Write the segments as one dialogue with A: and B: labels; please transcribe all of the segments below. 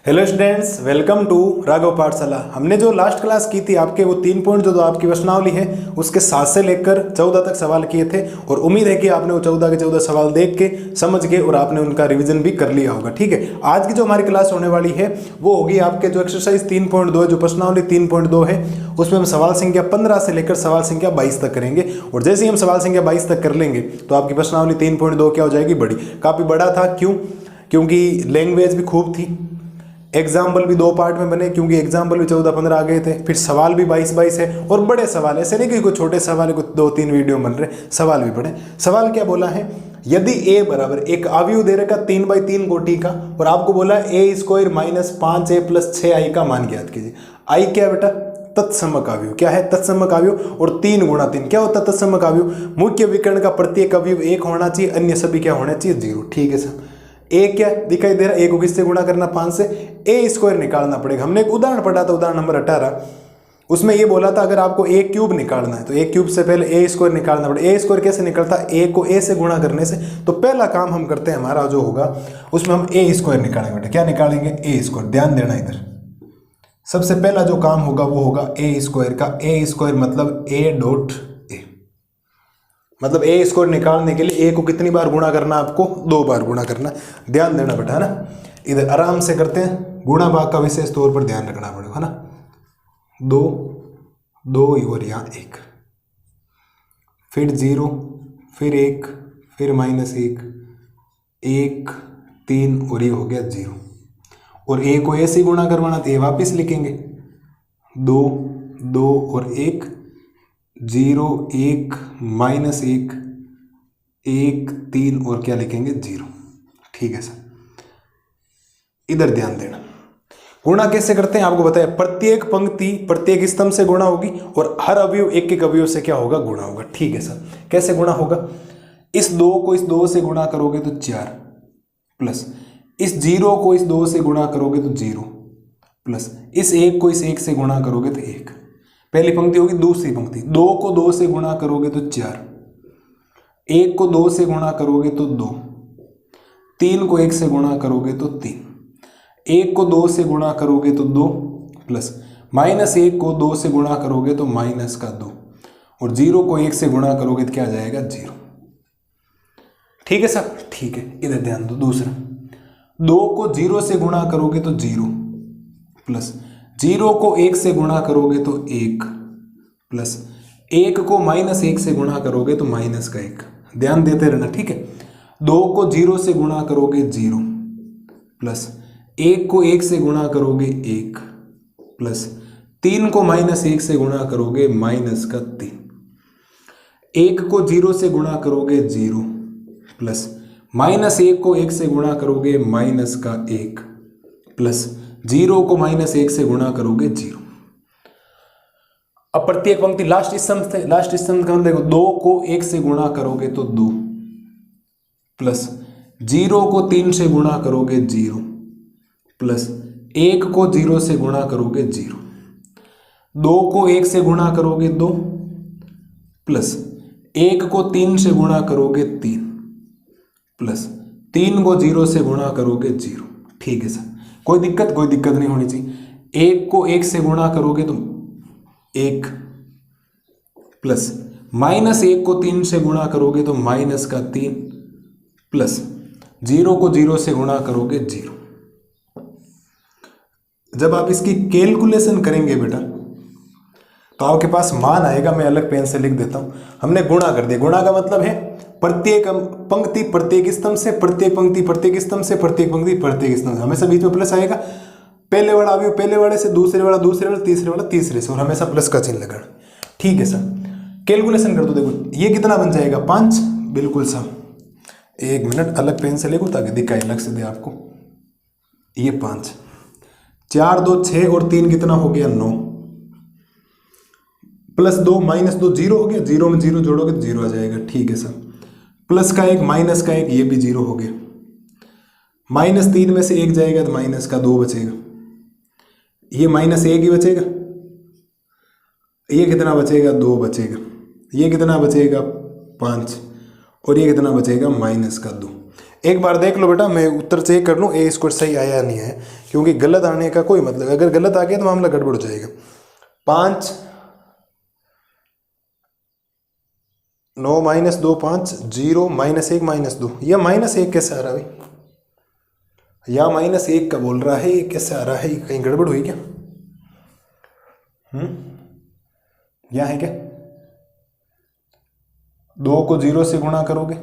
A: Hello students, welcome to Raghav Pathshala. हमने जो last class की थी आपके वो 3 पॉइंट जो आपकी प्रश्नावली है उसके 7 से लेकर 14 तक सवाल किए थे और उम्मीद है कि आपने वो 14 के 14 सवाल देख के समझ के और आपने उनका रिवीजन भी कर लिया होगा। ठीक है, आज की जो हमारी क्लास होने वाली है वो होगी आपके जो एक्सरसाइज 3.2 जो प्रश्नावली 3.2 है उसमें हम सवाल संख्या 15 से लेकर सवाल संख्या 22 तक करेंगे। और जैसे ही हम सवाल संख्या 22 तक कर लेंगे तो आपकी प्रश्नावली 3.2 क्या हो जाएगी, बड़ी काफ़ी बड़ा था। क्योंकि लैंग्वेज भी खूब थी, एग्जाम्पल भी 2 पार्ट में बने क्योंकि एग्जाम्पल भी 14-15 आ गए थे, फिर सवाल भी 22-22 है और बड़े सवाल ऐसे नहीं कि कोई छोटे सवाल है, कुछ 2-3 वीडियो बन रहे, सवाल भी बड़े। सवाल क्या बोला है, यदि a बराबर एक अवयव दे रखा 3/3 कोटि का और आपको बोला a² - 5a + 6i का मान ज्ञात कीजिए। i क्या है बेटा, तत्समक अवयव। क्या है, तत्समक अवयव। और 3 × 3 क्या होता है, तत्समक अवयव। मुख्य विकर्ण का प्रत्येक अवयव 1 होना चाहिए, अन्य सभी क्या होना चाहिए, 0। ठीक है सर, ए क्या दिखाई दे रहा है, ए को किससे गुणा करना, 5 से, a² निकालना पड़ेगा। हमने एक उदाहरण पढ़ा था, उदाहरण नंबर 18, उसमें ये बोला था अगर आपको a³ निकालना है तो a³ से पहले a² निकालना पड़ेगा। a² कैसे निकलता है, a को a से गुणा करने से। तो पहला काम हम करते हैं, हमारा जो होगा उसमें हम a² निकालेंगे बेटा। क्या निकालेंगे, a²। ध्यान देना इधर, सबसे पहला जो काम होगा वो होगा a² का। a² मतलब a.a, मतलब a² निकालने के लिए a को कितनी बार गुणा करना, आपको 2 बार गुणा करना। ध्यान देना बेटा, है ना। इधर आराम से करते हैं, गुणा भाग का विशेष तौर पर ध्यान रखना पड़ेगा, है ना। 2 2 और यहाँ 1, फिर 0, फिर 1, फिर -1, 1 3 और ये हो गया 0। और a को ऐसे ही गुणा करवाना तो ये वापिस लिखेंगे 2 2 और 1 0 1 -1 1 3 और क्या लिखेंगे, 0। ठीक है सर, इधर ध्यान देना। गुणा कैसे करते हैं आपको बताया, प्रत्येक पंक्ति प्रत्येक स्तंभ से गुणा होगी और हर अवयव एक एक अवयव से क्या होगा, गुणा होगा। ठीक है सर, कैसे गुणा होगा, इस 2 को इस 2 से गुणा करोगे तो 4, प्लस इस 0 को इस 2 से गुणा करोगे तो 0, प्लस इस 1 को इस 1 से गुणा करोगे तो 1। पहली पंक्ति होगी, दूसरी पंक्ति 2 को 2 से गुणा करोगे तो 4, 1 को 2 से गुणा करोगे तो 2, 3 को 1 से गुणा करोगे तो 3, 1 को 2 से गुणा करोगे तो 2, प्लस -1 को 2 से गुणा करोगे तो -2 और 0 को 1 से गुणा करोगे तो क्या आ जाएगा, 0। ठीक है सर, ठीक है, इधर ध्यान दो। दूसरा, 2 को 0 से गुणा करोगे तो 0, प्लस 0 को 1 से गुणा करोगे तो 1, प्लस 1 को -1 से गुणा करोगे तो -1। ध्यान देते रहना, ठीक है। 2 को 0 से गुणा करोगे 0, प्लस 1 को 1 से गुणा करोगे 1, प्लस 3 को -1 से गुणा करोगे -3, 1 को 0 से गुणा करोगे 0, प्लस -1 को 1 से गुणा करोगे -1, प्लस 0 को -1 से गुणा करोगे 0। अब प्रत्येक पंक्ति लास्ट स्तंभ का देखो, 2 को 1 से गुणा करोगे तो 2, प्लस 0 को 3 से गुणा करोगे 0, प्लस 1 को 0 से गुणा करोगे 0, 2 को 1 से गुणा करोगे 2, प्लस 1 को 3 से गुणा करोगे 3, प्लस 3 को 0 से गुणा करोगे 0। ठीक है सर, कोई दिक्कत नहीं होनी चाहिए। 1 को 1 से गुणा करोगे तो 1, प्लस -1 को 3 से गुणा करोगे तो -3, प्लस 0 को 0 से गुणा करोगे 0। जब आप इसकी कैलकुलेशन करेंगे बेटा तो आपके पास मान आएगा, मैं अलग पेन से लिख देता हूं। हमने गुणा कर दिया, गुणा का मतलब है प्रत्येक पंक्ति प्रत्येक स्तंभ से, प्रत्येक पंक्ति प्रत्येक स्तंभ से, प्रत्येक पंक्ति प्रत्येक स्तंभ से। हमेशा बीच में प्लस आएगा, पहले वाला अवयव पहले वाले से, दूसरे वाला दूसरे वाले, तीसरे वाला तीसरे से, और हमेशा प्लस का चिन्ह लगाना। ठीक है सर, कैलकुलेशन कर दो। देखो ये कितना बन जाएगा, 5। बिल्कुल सर, 1 मिनट अलग पेन से लिखो ताकि दिखाई अलग से दे आपको। ये 5, 4 2 6 और 3 कितना हो गया, 9, प्लस 2 -2 0 हो गया, 0 में 0 जोड़ोगे तो 0 आ जाएगा। ठीक है सर, प्लस का 1 माइनस का 1 ये भी 0 हो गया, -3 में से 1 जाएगा तो -2 बचेगा, ये -1 ही बचेगा, ये कितना बचेगा, 2 बचेगा, ये कितना बचेगा, 5, और ये कितना बचेगा, -2। एक बार देख लो बेटा, मैं उत्तर चेक कर लूँ ए स्क्वायर सही आया या नहीं है, क्योंकि गलत आने का कोई मतलब, अगर गलत आ गया तो मामला गड़बड़ हो जाएगा। 5 9 माइनस 2 5 0 -1 -2, यह -1 कैसे आ रहा है भाई? या -1 का बोल रहा है, ये कैसे आ रहा है? कहीं गड़बड़ हुई क्या? यहाँ है क्या? 2 को 0 से गुणा करोगे,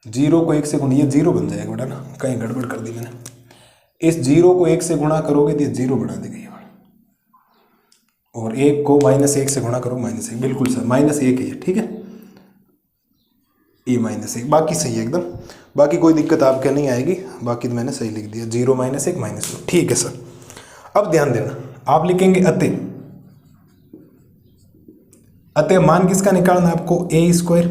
A: 0 को 1 से गुणा, ये 0 बन जाएगा बेटा ना, कहीं गड़बड़ कर दी मैंने। इस 0 को 1 से गुणा करोगे तो ये 0 बना देगा ये वाला, और 1 को -1 से गुणा करो -1, बिल्कुल सर -1 है ये, ठीक है, ये -1, बाकी सही है एकदम, बाकी कोई दिक्कत आपके नहीं आएगी, बाकी तो मैंने सही लिख दिया, 0 -1 -2, ठीक है सर। अब ध्यान देना, आप लिखेंगे अतः, अतः मान किसका निकालना है आपको? ए स्क्वायर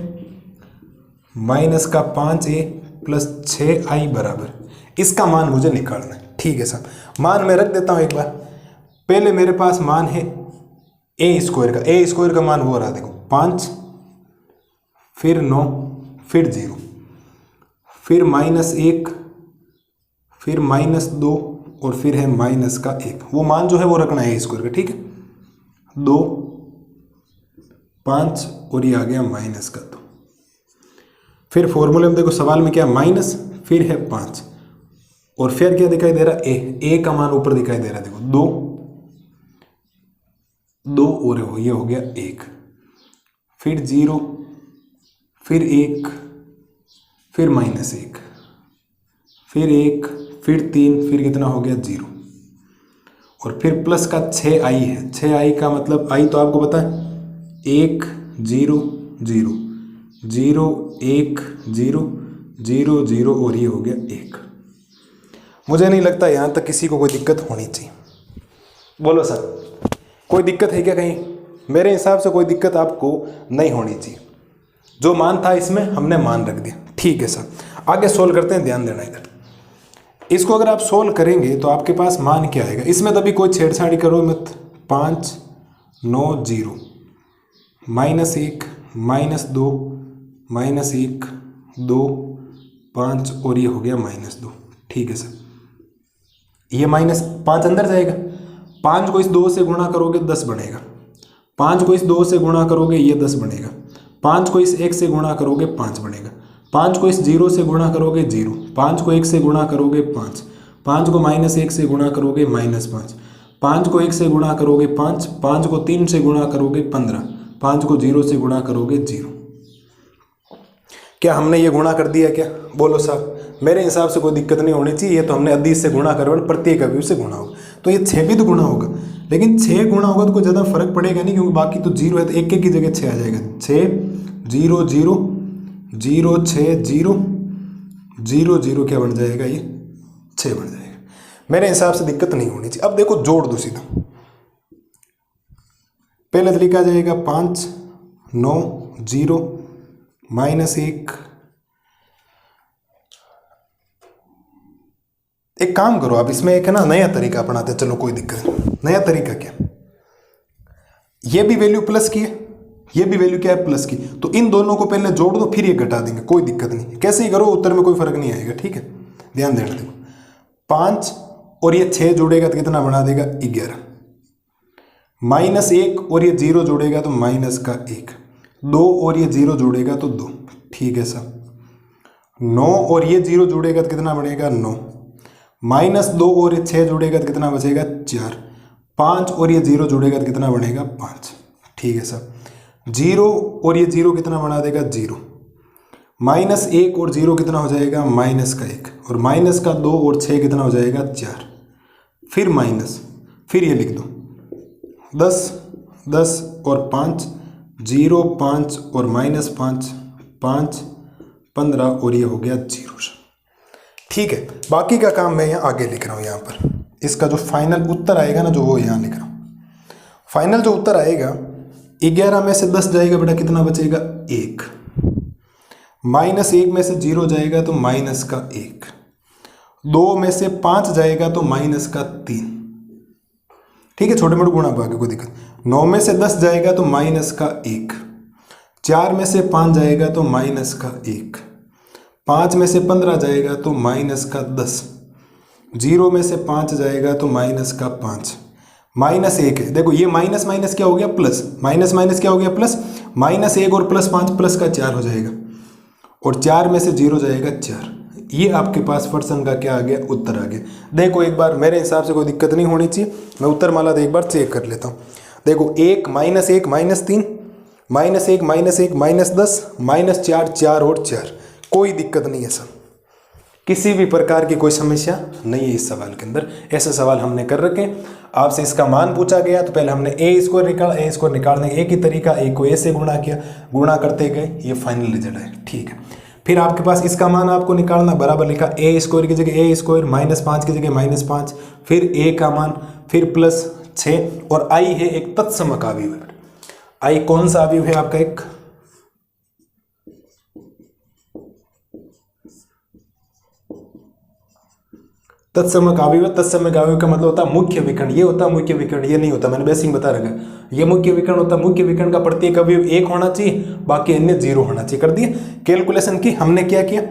A: माइनस का 5a प्लस 6i बराबर, इसका मान मुझे निकालना है, ठीक है सर। मान मैं रख देता हूं एक बार, पहले मेरे पास मान है ए स्क्वायर का, ए स्क्वायर का मान वो रहा देखो 5, फिर 9, फिर 0, फिर -1, फिर -2 और फिर है माइनस का 1, वो मान जो है वो रखना है ए स्क्वायर का, ठीक है। 2 5 और ये आ गया माइनस का 2, फिर फॉर्मूले में देखो सवाल में क्या माइनस, फिर है 5 और फिर क्या दिखाई दे रहा? ए का मान ऊपर दिखाई दे रहा है देखो, 2 और ये हो गया 1, फिर 0, फिर 1, फिर -1, फिर 1, फिर 3, फिर कितना हो गया 0, और फिर प्लस का 6i है, 6i का मतलब i तो आपको पता है 1 0 0 0 1 0 0 0 और ये हो गया 1। मुझे नहीं लगता यहाँ तक किसी को कोई दिक्कत होनी चाहिए, बोलो सर कोई दिक्कत है क्या कहीं? मेरे हिसाब से कोई दिक्कत आपको नहीं होनी चाहिए, जो मान था इसमें हमने मान रख दिया, ठीक है सर। आगे सोल्व करते हैं, ध्यान देना इधर, इसको अगर आप सोल्व करेंगे तो आपके पास मान क्या आएगा? इसमें तो अभी कोई छेड़छाड़ी करो मत, 5 9 0 -1 -2 -1 2 5 और ये हो गया -2, ठीक है सर। ये -5 अंदर जाएगा, 5 को इस 2 से गुणा करोगे 10 बनेगा, 5 को इस 2 से गुणा करोगे ये 10 बनेगा, 5 को इस 1 से गुणा करोगे 5 बनेगा, 5 को इस 0 से गुणा करोगे 0, 5 को 1 से गुणा करोगे 5, 5 को -1 से गुणा करोगे -5, 5 को 1 से गुणा करोगे 5, 5 को 3 से गुणा करोगे 15, 5 को 0 से गुणा करोगे 0। क्या हमने ये गुणा कर दिया क्या? बोलो साहब, मेरे हिसाब से कोई दिक्कत नहीं होनी चाहिए, ये तो हमने अदिश से गुणा कर, प्रत्येक अवयव से गुणा होगा, तो ये 6 भी तो गुणा होगा, लेकिन 6 गुणा होगा तो कोई ज़्यादा फर्क पड़ेगा नहीं, क्योंकि बाकी तो 0 है, तो 1 की जगह 6 आ जाएगा, 6 0 0 0 6 0 0 0 क्या बन जाएगा? ये 6 बन जाएगा, मेरे हिसाब से दिक्कत नहीं होनी चाहिए। अब देखो जोड़ दो सीधा, पहले तो लिखा जाएगा 5 9 0 -1, एक काम करो आप, इसमें एक है ना नया तरीका अपनाते, चलो कोई दिक्कत नहीं। नया तरीका क्या? ये भी वैल्यू प्लस की है, ये भी वैल्यू क्या है? प्लस की, तो इन दोनों को पहले जोड़ दो, फिर ये घटा देंगे, कोई दिक्कत नहीं, कैसे ही करो उत्तर में कोई फर्क नहीं आएगा, ठीक है। ध्यान देना, देखो 5 और ये 6 जोड़ेगा तो कितना बना देगा? 11, -1 और ये 0 जोड़ेगा तो माइनस का 1, 2 और ये 0 जोड़ेगा तो 2, ठीक है सर। 9 और ये 0 जोड़ेगा तो कितना बनेगा? 9, -2 और ये 6 जोड़ेगा तो कितना बचेगा? 4, 5 और ये 0 जोड़ेगा तो कितना बनेगा? 5, ठीक है सर। 0 और ये 0 कितना बना देगा? 0, -1 और 0 कितना हो जाएगा? माइनस का 1, और माइनस का 2 और 6 कितना हो जाएगा? 4, फिर माइनस, फिर ये लिख दो 10 10 और 5 0 5 और -5 5 15 और ये हो गया 0, ठीक है। बाकी का काम मैं यहाँ आगे लिख रहा हूँ, यहाँ पर इसका जो फाइनल उत्तर आएगा ना, जो वो यहाँ लिख रहा हूँ। फाइनल जो उत्तर आएगा 11 में से 10 जाएगा बेटा, कितना बचेगा? 1, -1 में से 0 जाएगा तो माइनस का 1, 2 में से 5 जाएगा तो माइनस का 3, ठीक है, छोटे मोटे गुणा भाग कोई दिक्कत। 9 में से 10 जाएगा तो माइनस का 1, 4 में से 5 जाएगा तो माइनस का 1, 5 में से 15 जाएगा तो माइनस का 10, 0 में से 5 जाएगा तो माइनस का 5, माइनस 1 है। देखो ये माइनस माइनस क्या हो गया प्लस, माइनस माइनस क्या हो गया प्लस, माइनस 1 और प्लस 5 प्लस का 4 हो जाएगा, और 4 में से 0 जाएगा 4। ये आपके पास प्रश्न का क्या आ गया, उत्तर आ गया। देखो एक बार मेरे हिसाब से कोई दिक्कत नहीं होनी चाहिए, मैं उत्तर माला एक बार चेक कर लेता हूँ। देखो 1 minus 1 minus 3 minus 1 minus 1 minus 10 minus 4 4 और 4, कोई दिक्कत नहीं है सर, किसी भी प्रकार की कोई समस्या नहीं है इस सवाल के अंदर। ऐसे सवाल हमने कर रखे, आपसे इसका मान पूछा गया तो पहले हमने ए स्क्वायर निकाला, ए स्क्वायर निकालने एक ही तरीका, ए को ए से गुणा किया, गुणा करते गए, ये फाइनल रिजल्ट है। ठीक है, फिर आपके पास इसका मान आपको निकालना, बराबर लिखा ए स्क्वायर की जगह ए स्क्वायर, -5 की जगह -5, फिर ए का मान, फिर प्लस 6, और आई है एक तत्समक अवयव। आई कौन सा अवयव है आपका, एक तत्समक अवयव। तत्समक अवयव का मतलब होता है मुख्य विकर्ण, ये होता है मुख्य विकर्ण, ये नहीं होता, मैंने बेसिक बता रखा है, ये मुख्य विकर्ण होता है। मुख्य विकर्ण का प्रत्येक अवयव 1 होना चाहिए, बाकी अन्य 0 होना चाहिए। कर दिए, कैलकुलेशन की हमने क्या किया,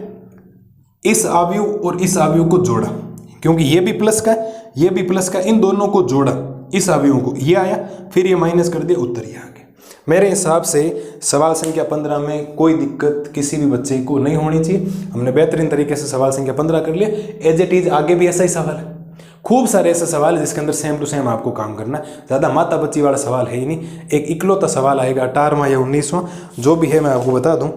A: इस अवयव और इस अवयव को जोड़ा, क्योंकि ये भी प्लस का है, ये भी प्लस का, इन दोनों को जोड़ा, इस अवयव को, ये आया, फिर ये माइनस कर दिया, उत्तर ये आ गया। मेरे हिसाब से सवाल संख्या 15 में कोई दिक्कत किसी भी बच्चे को नहीं होनी चाहिए। हमने बेहतरीन तरीके से सवाल संख्या 15 कर लिया। एज इट इज आगे भी ऐसा ही सवाल है, खूब सारे ऐसे सवाल है जिसके अंदर सेम टू सेम आपको काम करना है। ज़्यादा माता बच्ची वाला सवाल है ही नहीं, एक इकलौता सवाल आएगा 18वां या 19वां, जो भी है मैं आपको बता दूं।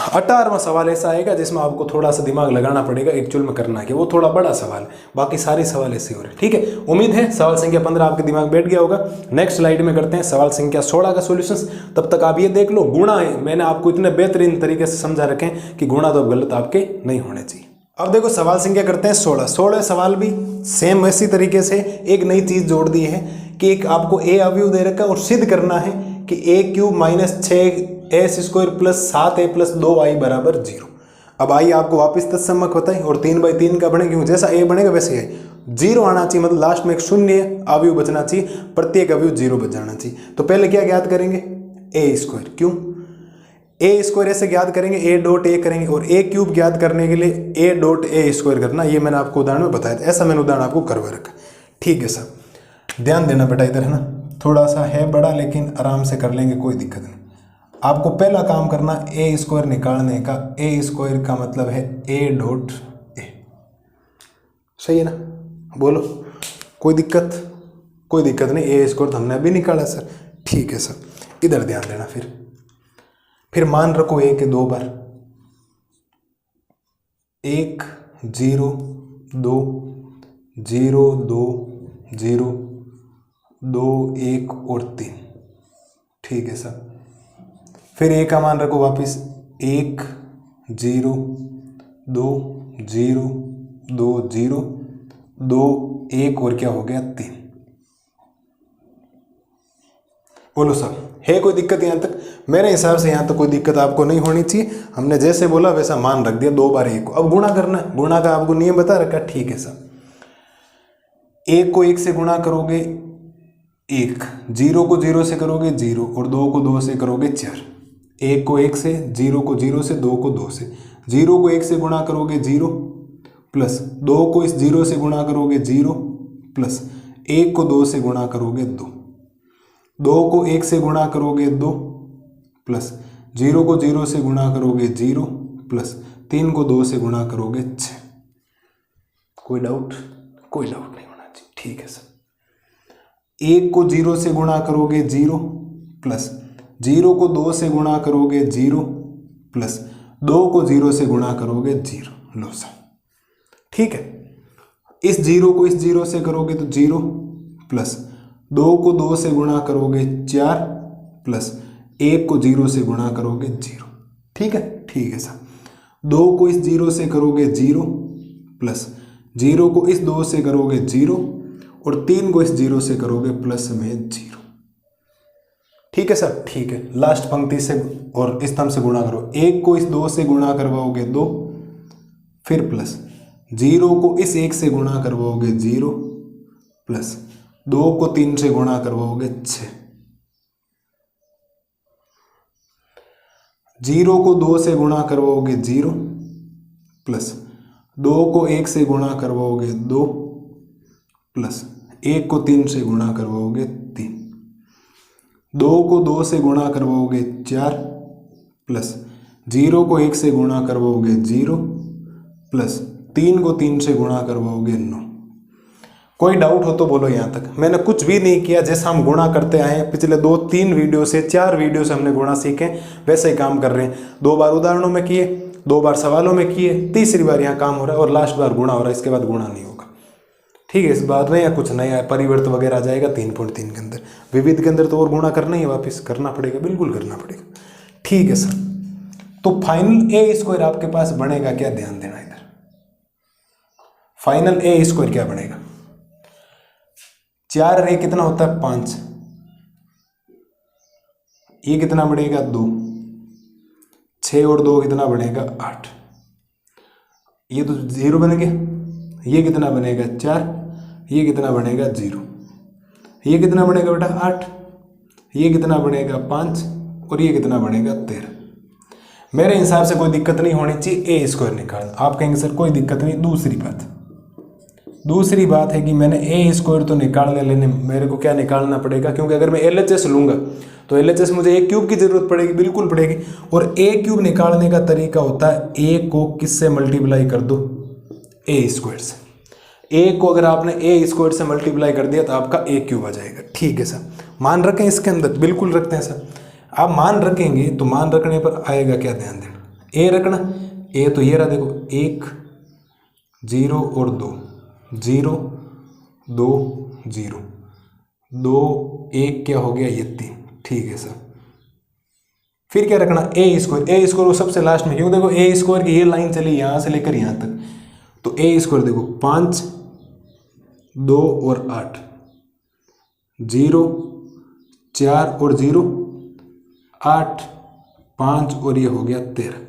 A: 18वां सवाल ऐसा आएगा जिसमें आपको थोड़ा सा दिमाग लगाना पड़ेगा, एक्चुअल में करना है, वो थोड़ा बड़ा सवाल है, बाकी सारे सवाल ऐसे हो रहे हैं। ठीक है, उम्मीद है सवाल संख्या 15 आपके दिमाग बैठ गया होगा। नेक्स्ट स्लाइड में करते हैं सवाल संख्या 16 का सॉल्यूशंस। तब तक आप ये देख लो, गुणा है, मैंने आपको इतने बेहतरीन तरीके से समझा रखे हैं कि गुणा तो गलत आपके नहीं होने चाहिए। अब देखो सवाल संख्या करते हैं 16 सवाल भी सेम इसी तरीके से एक नई चीज जोड़ दी है कि एक आपको ए अवयव दे रखा है और सिद्ध करना है कि a³ minus 6s square plus 7a plus 2i बराबर 0। अब आई आपको वापस तत्समक होता है और 3/3 का बने, क्यों जैसा a बनेगा वैसे है 0 आना चाहिए, मतलब लास्ट में एक शून्य अवयव बचना चाहिए, प्रत्येक अवयव 0 बच जाना चाहिए। तो पहले क्या ज्ञात करेंगे, a स्क्वायर, क्यों ए स्क्वायर ऐसे ज्ञात करेंगे, ए डॉट ए करेंगे, और a³ ज्ञात करने के लिए ए डॉट ए स्क्वायर करना, ये मैंने आपको उदाहरण में बताया था, ऐसा मैंने उदाहरण आपको करवा रखा। ठीक है सर, ध्यान देना बेटा इधर, है ना, थोड़ा सा है बड़ा लेकिन आराम से कर लेंगे, कोई दिक्कत नहीं। आपको पहला काम करना ए स्क्वायर निकालने का, ए स्क्वायर का मतलब है ए डॉट ए, सही है ना, बोलो कोई दिक्कत, कोई दिक्कत नहीं, ए स्क्वायर तो हमने अभी निकाला सर। ठीक है सर, इधर ध्यान देना, फिर मान रखो ए के 2 बार, 1 0 2 0 2 0 2 1 और 3। ठीक है सर, फिर ए का मान रखो वापस 1 0 2 0 2 0 2 1 और क्या हो गया 3। बोलो सर, है कोई दिक्कत यहाँ तक? मेरे हिसाब से यहाँ तक कोई दिक्कत आपको नहीं होनी चाहिए। हमने जैसे बोला वैसा मान रख दिया, 2 बार 1 को। अब गुणा करना है, गुणा का आपको नियम बता रखा। ठीक है सर, 1 को 1 से गुणा करोगे 1, 0 को 0 से करोगे 0, और 2 को 2 से करोगे 4। 1 को 1 से, 0 को 0 से, 2 को 2 से, 0 को 1 से गुणा करोगे 0, प्लस 2 को इस 0 से गुणा करोगे 0, प्लस 1 को 2 से गुणा करोगे 2, 2 को 1 से गुणा करोगे 2, प्लस 0 को 0 से गुणा करोगे 0, प्लस 3 को 2 से गुणा करोगे 6। कोई डाउट? कोई डाउट नहीं होना चाहिए। ठीक है सर, 1 को 0 से गुणा करोगे 0, प्लस 0 को 2 से गुणा करोगे 0, प्लस 2 को 0 से गुणा करोगे 0। लो सर, ठीक है, इस 0 को इस 0 से करोगे तो 0, प्लस 2 को 2 से गुणा करोगे 4, प्लस 1 को 0 से गुणा करोगे 0। ठीक है, ठीक है सर, 2 को इस 0 से करोगे 0, प्लस 0 को इस 2 से करोगे 0, और 3 को इस 0 से करोगे प्लस में 0। ठीक है सर, ठीक है, लास्ट पंक्ति से और स्तंभ से गुणा करो। 1 को इस 2 से गुणा करवाओगे 2, फिर प्लस 0 को इस 1 से गुणा करवाओगे 0, प्लस 2 को 3 से गुणा करवाओगे 6। 0 को 2 से गुणा करवाओगे 0 प्लस 2 को 1 से गुणा करवाओगे 2 प्लस 1 को 3 से गुणा करवाओगे 3, 2 को 2 से गुणा करवाओगे 4 प्लस 0 को 1 से गुणा करवाओगे 0 प्लस 3 को 3 से गुणा करवाओगे 9। कोई डाउट हो तो बोलो यहाँ तक। मैंने कुछ भी नहीं किया, जैसा हम गुणा करते आए हैं पिछले 2-3 वीडियो से, 4 वीडियो से हमने गुणा सीखे, वैसे ही काम कर रहे हैं। 2 बार उदाहरणों में किए, 2 बार सवालों में किए, तीसरी बार यहाँ काम हो रहा है और लास्ट बार गुणा हो रहा है, इसके बाद गुणा नहीं होगा। ठीक है, इस बार में या कुछ नया परिवर्तन वगैरह आ जाएगा 3.3 के अंदर। विविध के अंदर तो और गुणा करना ही है, वापस करना पड़ेगा, बिल्कुल करना पड़ेगा। ठीक है सर, तो फाइनल ए स्क्वायर आपके पास बनेगा क्या, ध्यान देना इधर। फाइनल ए स्क्वायर क्या बनेगा, 4 रे कितना होता है 5, ये कितना बढ़ेगा 2, 6 और 2 कितना बढ़ेगा 8, ये तो 0 बन गया। ये कितना बनेगा 4, ये कितना बनेगा 0, ये कितना बनेगा बेटा 8, ये कितना बनेगा 5 और ये कितना बनेगा 13। मेरे हिसाब से कोई दिक्कत नहीं होनी चाहिए ए स्क्वायर निकालना। आप कहेंगे सर कोई दिक्कत नहीं। दूसरी बात है कि मैंने ए स्क्वायर तो निकालने लेने, मेरे को क्या निकालना पड़ेगा, क्योंकि अगर मैं LHS लूँगा तो LHS मुझे ए क्यूब की जरूरत पड़ेगी, बिल्कुल पड़ेगी। और ए क्यूब निकालने का तरीका होता है ए को किससे मल्टीप्लाई कर दो, ए स्क्वायर से। ए को अगर आपने ए स्क्वायर से मल्टीप्लाई कर दिया तो आपका ए क्यूब आ जाएगा। ठीक है सर, मान रखें इसके अंदर, बिल्कुल रखते हैं सर। आप मान रखेंगे तो मान रखने पर आएगा क्या, ध्यान देना। ए रखना, ए तो ये रहा देखो, 1 0 और 2, 0 2 0, 2 1 क्या हो गया, ये 3। ठीक है सर, फिर क्या रखना, ए स्क्वायर। ए स्क्वायर वो सबसे लास्ट में, क्यों देखो ए स्क्वायर की ये लाइन चली यहाँ से लेकर यहाँ तक, तो ए स्क्वायर देखो 5 2 और 8, 0 4 और 0 8 5 और ये हो गया 13।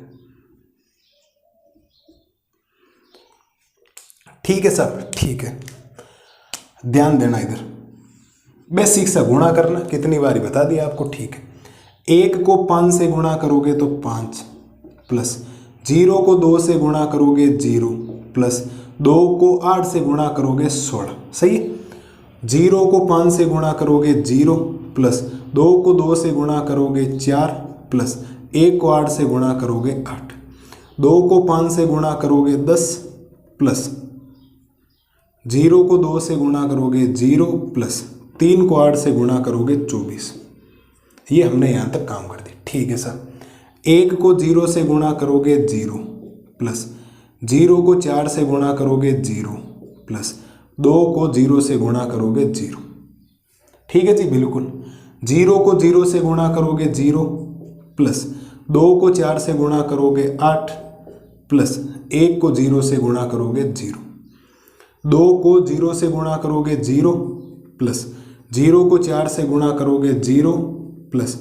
A: ठीक है सर, ठीक है, ध्यान देना इधर। बेसिक से गुणा करना, कितनी बारी बता दिया आपको। ठीक है, 1 को 5 से गुणा करोगे तो 5 प्लस 0 को 2 से गुणा करोगे 0 प्लस 2 को 8 से गुणा करोगे 16। सही है, 0 को 5 से गुणा करोगे 0 प्लस 2 को 2 से गुणा करोगे 4 प्लस 1 को 8 से गुणा करोगे 8, 2 को 5 से गुणा करोगे 10 प्लस 0 को 2 से गुणा करोगे 0 प्लस 3 को 8 से गुणा करोगे 24। ये हमने यहाँ तक काम कर दिया। ठीक है सर, 1 को 0 से गुणा करोगे 0 प्लस 0 को 4 से गुणा करोगे 0 प्लस 2 को 0 से गुणा करोगे 0। ठीक है जी, बिल्कुल। 0 को 0 से गुणा करोगे 0 प्लस 2 को 4 से गुणा करोगे 8 प्लस 1 को 0 से गुणा करोगे 0, 2 को 0 से गुणा करोगे 0 प्लस 0 को 4 से गुणा करोगे 0 प्लस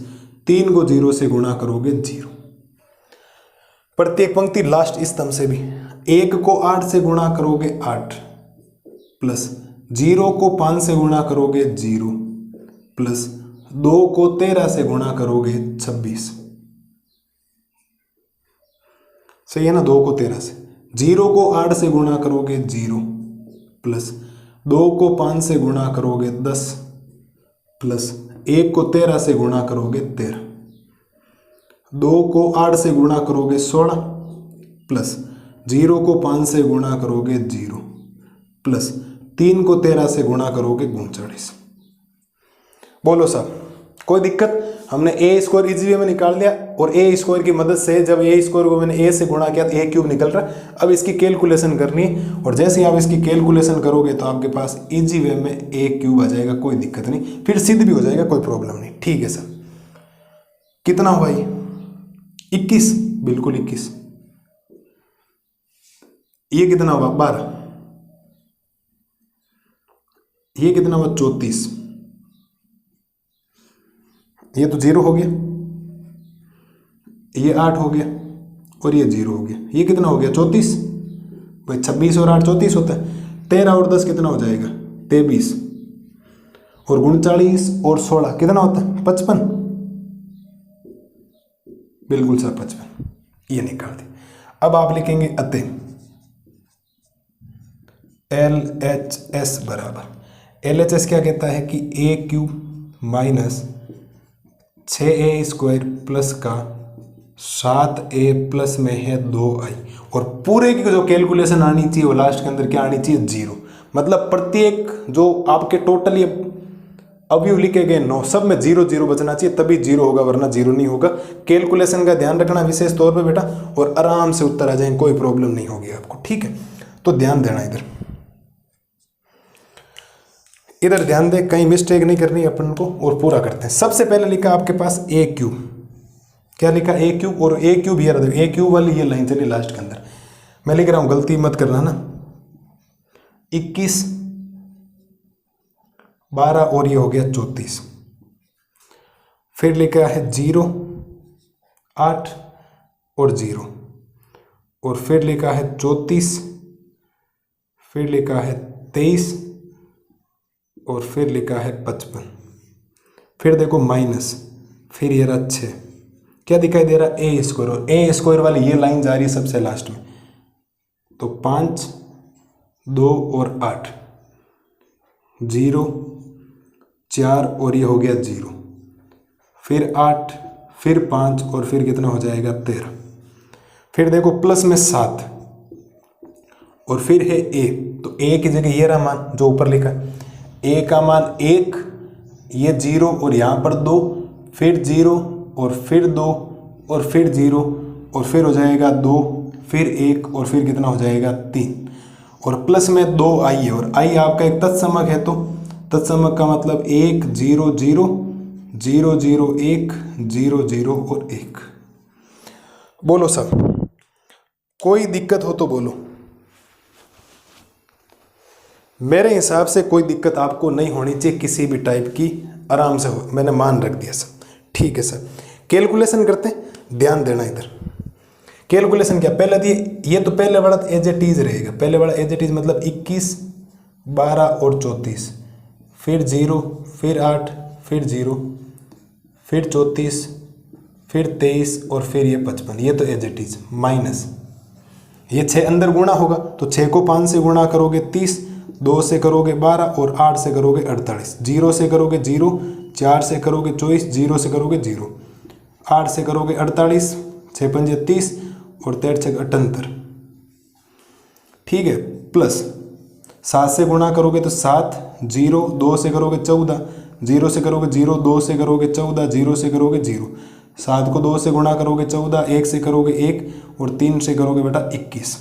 A: 3 को 0 से गुणा करोगे 0। प्रत्येक पंक्ति लास्ट स्तंभ से भी 1 को 8 से गुणा करोगे 8 प्लस 0 को 5 से गुणा करोगे 0 प्लस 2 को 13 से गुणा करोगे 26। सही है ना, 2 को 13 से। 0 को 8 से गुणा करोगे 0 प्लस 2 को 5 से गुणा करोगे 10 प्लस 1 को 13 से गुणा करोगे 13, 2 को 8 से गुणा करोगे 16 प्लस 0 को 5 से गुणा करोगे 0 प्लस 3 को 13 से गुणा करोगे 39। बोलो साहब, कोई दिक्कत? हमने ए स्क्वायर इजी वे में निकाल लिया और ए स्क्वायर की मदद से जब ए स्क्वायर को मैंने ए से गुणा किया तो ए क्यूब निकल रहा। अब इसकी कैलकुलेशन करनी है और जैसे ही आप इसकी कैलकुलेशन करोगे तो आपके पास इजी वे में ए क्यूब आ जाएगा, कोई दिक्कत नहीं, फिर सिद्ध भी हो जाएगा, कोई प्रॉब्लम नहीं। ठीक है सर, कितना हुआ ये? 21, बिल्कुल 21। ये कितना हुआ? 12। ये कितना हुआ? 34। ये तो 0 हो गया, ये 8 हो गया और ये 0 हो गया। ये कितना हो गया? 34। भाई 26 और 8 34 होता है। 13 और 10 कितना हो जाएगा? 23 और 39 और 16 कितना होता है? 55। बिल्कुल सर 55, ये निकाल दिया। अब आप लिखेंगे अतः LHS बराबर, LHS क्या कहता है कि a³ माइनस 6a² प्लस का 7a प्लस में है 2i, और पूरे की जो कैलकुलेशन आनी चाहिए वो लास्ट के अंदर क्या आनी चाहिए, 0। मतलब प्रत्येक जो आपके टोटल ये अवयव लिखे गए 9 सब में 0 0 बचना चाहिए, तभी 0 होगा, वरना 0 नहीं होगा। कैलकुलेशन का ध्यान रखना विशेष तौर पे बेटा, और आराम से उत्तर आ जाएंगे, कोई प्रॉब्लम नहीं होगी आपको, ठीक है। तो ध्यान देना इधर ध्यान दे, कहीं मिस्टेक नहीं करनी अपन को, और पूरा करते हैं। सबसे पहले लिखा आपके पास a³, क्या लिखा a³ और a³ भी याद रखो, a³ वाली ये लाइन चली लास्ट के अंदर, मैं लिख रहा हूं, गलती मत करना ना। 21 12 और ये हो गया 34, फिर लिखा है 0 8 और 0, और फिर लिखा है 34, फिर लिखा है 23, और फिर लिखा है 55, फिर देखो माइनस, फिर ये रहा 6, क्या दिखाई दे रहा है a², और a² वाली ये लाइन जा रही है सबसे लास्ट में, तो 5 2 और 8 0 4 और ये हो गया 0, फिर 8 फिर 5 और फिर कितना हो जाएगा 13, फिर देखो प्लस में 7 और फिर है a, तो a की जगह ये रहा मान जो ऊपर लिखा है, a का मान 1, ये 0 और यहाँ पर 2, फिर 0 और फिर 2 और फिर 0 और फिर हो जाएगा 2, फिर 1 और फिर कितना हो जाएगा 3, और प्लस में 2i है, और i आपका एक तत्समक है, तो तत्समक का मतलब 1 0 0 0 0 1 0 0 और 1। बोलो सब, कोई दिक्कत हो तो बोलो। मेरे हिसाब से कोई दिक्कत आपको नहीं होनी चाहिए किसी भी टाइप की, आराम से हो, मैंने मान रख दिया सब, ठीक है सर। कैलकुलेशन करते हैं, ध्यान देना इधर। कैलकुलेशन क्या, पहले ये तो पहले वाला एज इट इज रहेगा, पहले वाला एज इट इज मतलब 21 12 और 34, फिर 0 फिर 8 फिर 0 फिर 34 फिर 23 और फिर ये 55, ये तो एज इट इज, माइनस ये 6 अंदर गुणा होगा, तो 6 को 5 से गुणा करोगे 30, 2 से करोगे 12 और 8 से करोगे 48, 0 से करोगे 0, 4 से करोगे 24, 0 से करोगे 0, 8 से करोगे 48, 6 पंजे 30 और 3 6 78, ठीक है। प्लस 7 से गुणा करोगे तो 7, 0 2 से करोगे 14, 0 से करोगे 0, 2 से करोगे 14, 0 से करोगे 0, 7 को 2 से गुणा करोगे 14, 1 से करोगे 1 और 3 से करोगे बेटा 21,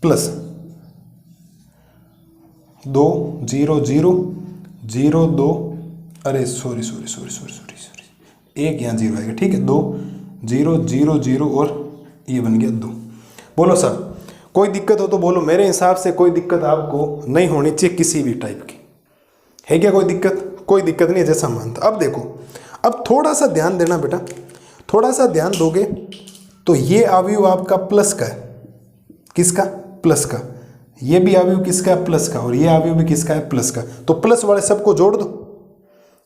A: प्लस 2 0 0 0 2, अरे सॉरी 1 यहाँ 0 आएगा, ठीक है, 2 0 0 0 और ये बन गया 2। बोलो सर, कोई दिक्कत हो तो बोलो। मेरे हिसाब से कोई दिक्कत आपको नहीं होनी चाहिए किसी भी टाइप की, है क्या कोई दिक्कत? कोई दिक्कत नहीं है, जैसा मानता। अब देखो, अब थोड़ा सा ध्यान देना बेटा, थोड़ा सा ध्यान दोगे तो ये अवयव आपका प्लस का है, किसका? प्लस का। ये भी अवयव किसका है? प्लस का। और ये अवयव भी किसका है? प्लस का। तो प्लस वाले सबको जोड़ दो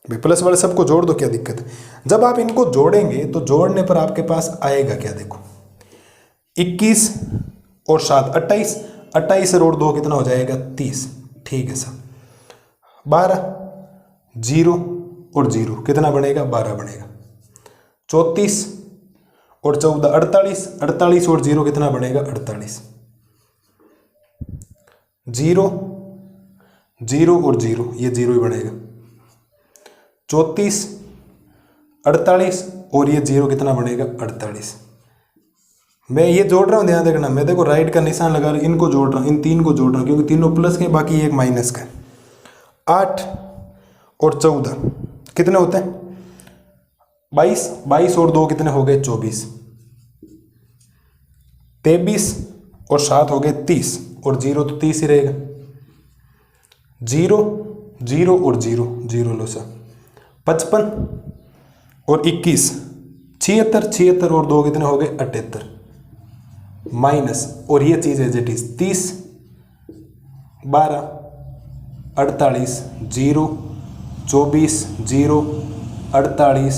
A: भाई, प्लस वाले सबको जोड़ दो, क्या दिक्कत है? जब आप इनको जोड़ेंगे तो जोड़ने पर आपके पास आएगा क्या, देखो 21 और 7 28, 28 और 2 कितना हो जाएगा? 30, ठीक है सर। 12 0 और 0 कितना बनेगा? 12 बनेगा। 34 और 14 48, 48 और 0 कितना बनेगा? 48। 0 0 और 0 ये 0 ही बनेगा। 34 48 और ये 0 कितना बनेगा? 48। मैं ये जोड़ रहा हूँ, ध्यान रखना, मैं देखो राइट का निशान लगा रहा हूँ, इनको जोड़ रहा हूँ, इन तीन को जोड़ रहा हूँ क्योंकि तीनों प्लस के, बाकी एक माइनस का। 8 और 14 कितने होते हैं? 22, 22 और 2 कितने हो गए? 24। 23 और 7 हो गए 30 और 0 तो 30 ही रहेगा। 0 0 और 0 0 लो सा। 55 और 21 76, 76 और 2 कितने हो गए? 78 माइनस, और ये चीज है जेट 30 12 48 0 24 0 48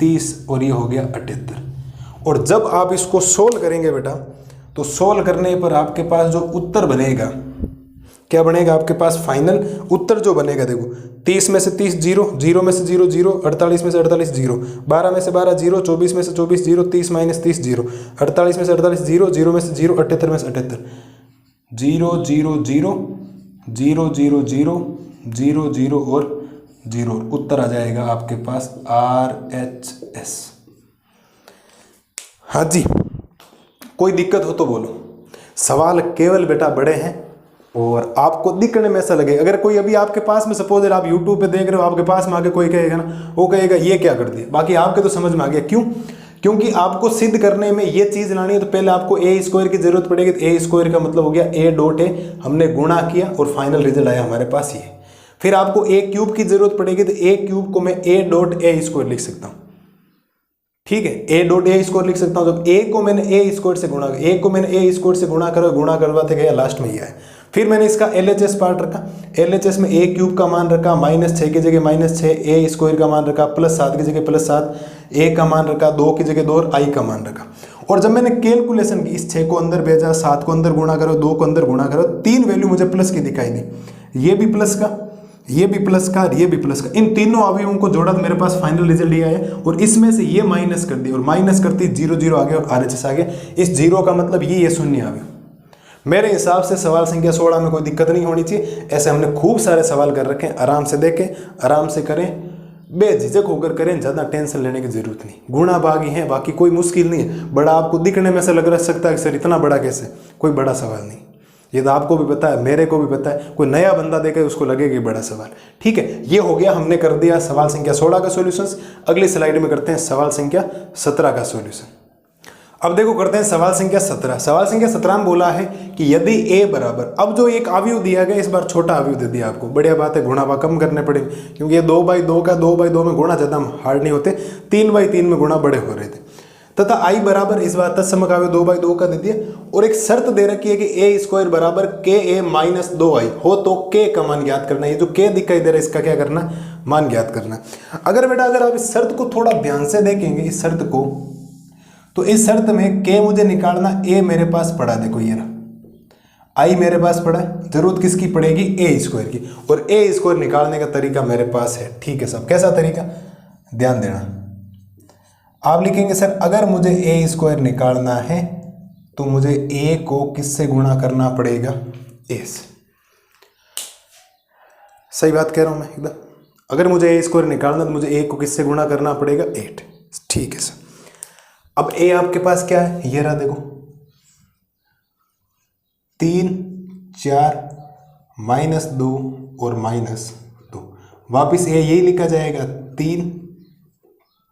A: 30 और ये हो गया 78। और जब आप इसको सोल्व करेंगे बेटा, तो सोल्व करने पर आपके पास जो उत्तर बनेगा, क्या बनेगा आपके पास फाइनल उत्तर जो बनेगा, देखो 30 में से 30 जीरो, 0 में से 0 0, 48 में से 48 जीरो, 12 में से 12 जीरो, 24 में से 24 जीरो, 30 माइनस 30 जीरो, 48 में से 48 जीरो, 0 में से 0, 78 में से 78, 0 0 0 0 0 0 0 0 और 0, उत्तर आ जाएगा आपके पास RHS। हाँ जी, कोई दिक्कत हो तो बोलो। सवाल केवल बेटा बड़े हैं और आपको दिखने में ऐसा लगे, अगर कोई अभी आपके पास में सपोज आप यूट्यूब पे देख रहे हो, आपके पास में आके कोई कहेगा ना, वो कहेगा ये क्या कर दिया, बाकी आपके तो समझ में आ गया। क्यों? क्योंकि आपको सिद्ध करने में ये चीज लानी है तो पहले आपको ए स्क्वायर की जरूरत पड़ेगी। तो ए स्क्वायर का मतलब हो गया ए डॉट ए, हमने गुणा किया और फाइनल रिजल्ट आया हमारे पास ये। फिर आपको ए क्यूब की जरूरत पड़ेगी, तो ए क्यूब को मैं ए डॉट ए स्क्वायर लिख सकता हूँ, ठीक है, ए डॉट ए स्क्वायर लिख सकता हूँ। जब ए को मैंने ए स्क्वायर से गुणा, ए को मैंने ए स्क्वायर से गुणा करवाते गया, लास्ट में ये है। फिर मैंने इसका LHS पार्ट रखा, LHS में ए क्यूब का मान रखा, -6 की जगह -6, ए स्क्वायर का मान रखा, +7 की जगह +7, ए का मान रखा, 2 की जगह 2 और आई का मान रखा। और जब मैंने कैलकुलेशन की, इस 6 को अंदर भेजा, 7 को अंदर गुणा करो, 2 को अंदर गुणा करो, 3 वैल्यू मुझे प्लस की दिखाई दी, ये भी प्लस का, ये भी प्लस का, ये भी प्लस का। इन तीनों अवयवों को जोड़ा तो मेरे पास फाइनल रिजल्ट ये आया और इसमें से ये माइनस कर दिया और माइनस करती 0 0 आ गया और RHS आ गया। इस 0 का मतलब ये शून्य आ गया। मेरे हिसाब से सवाल संख्या 16 में कोई दिक्कत नहीं होनी चाहिए। ऐसे हमने खूब सारे सवाल कर रखे हैं, आराम से देखें, आराम से करें, बेझिझक होकर करें, ज़्यादा टेंशन लेने की जरूरत नहीं। गुणा भागी है, बाकी कोई मुश्किल नहीं है। बड़ा आपको दिखने में से लग सकता है कि सर इतना बड़ा कैसे, कोई बड़ा सवाल नहीं। ये तो आपको भी पता है, मेरे को भी पता है, कोई नया बंदा देखे उसको लगेगा ये बड़ा सवाल। ठीक है, ये हो गया, हमने कर दिया सवाल संख्या 16 का सॉल्यूशंस। अगली स्लाइड में करते हैं सवाल संख्या 17 का सॉल्यूशन। अब देखो करते हैं सवाल संख्या 17। सवाल संख्या 17 में बोला है कि यदि a बराबर, अब जो एक अवयव दिया गया, इस बार छोटा अवयव दे दिया आपको, बढ़िया बात है, गुणा कम करने पड़े क्योंकि ये 2/2 का 2/2 में गुणा ज़्यादा हार्ड नहीं होते, 3/3 में गुणा बड़े हो रहे थे। तथा i बराबर, इस बार तत्समक अवयव 2/2 का दे दिया और एक शर्त दे रखी है कि a स्क्वायर बराबर ka माइनस 2i हो तो k का मान ज्ञात करना। ये जो k दिखाई दे रहा है इसका क्या करना, मान ज्ञात करना। अगर बेटा अगर आप इस शर्त को थोड़ा ध्यान से देखेंगे, इस शर्त को, तो इस शर्त में k मुझे निकालना, a मेरे पास पड़ा, देखो ये रहा, i मेरे पास पड़ा, जरूरत किसकी पड़ेगी, a स्क्वायर की, और a स्क्वायर निकालने का तरीका मेरे पास है। ठीक है सब, कैसा तरीका, ध्यान देना। आप लिखेंगे सर अगर मुझे a स्क्वायर निकालना है तो मुझे a को किससे गुणा करना पड़ेगा, a से। सही बात कह रहा हूं मैं एकदम। अगर मुझे a स्क्वायर निकालना तो मुझे a को किससे गुणा करना पड़ेगा, 8। ठीक है सर। अब a आपके पास क्या है, ये रहा, देखो 3 4 -2 और -2, वापिस a यही लिखा जाएगा, 3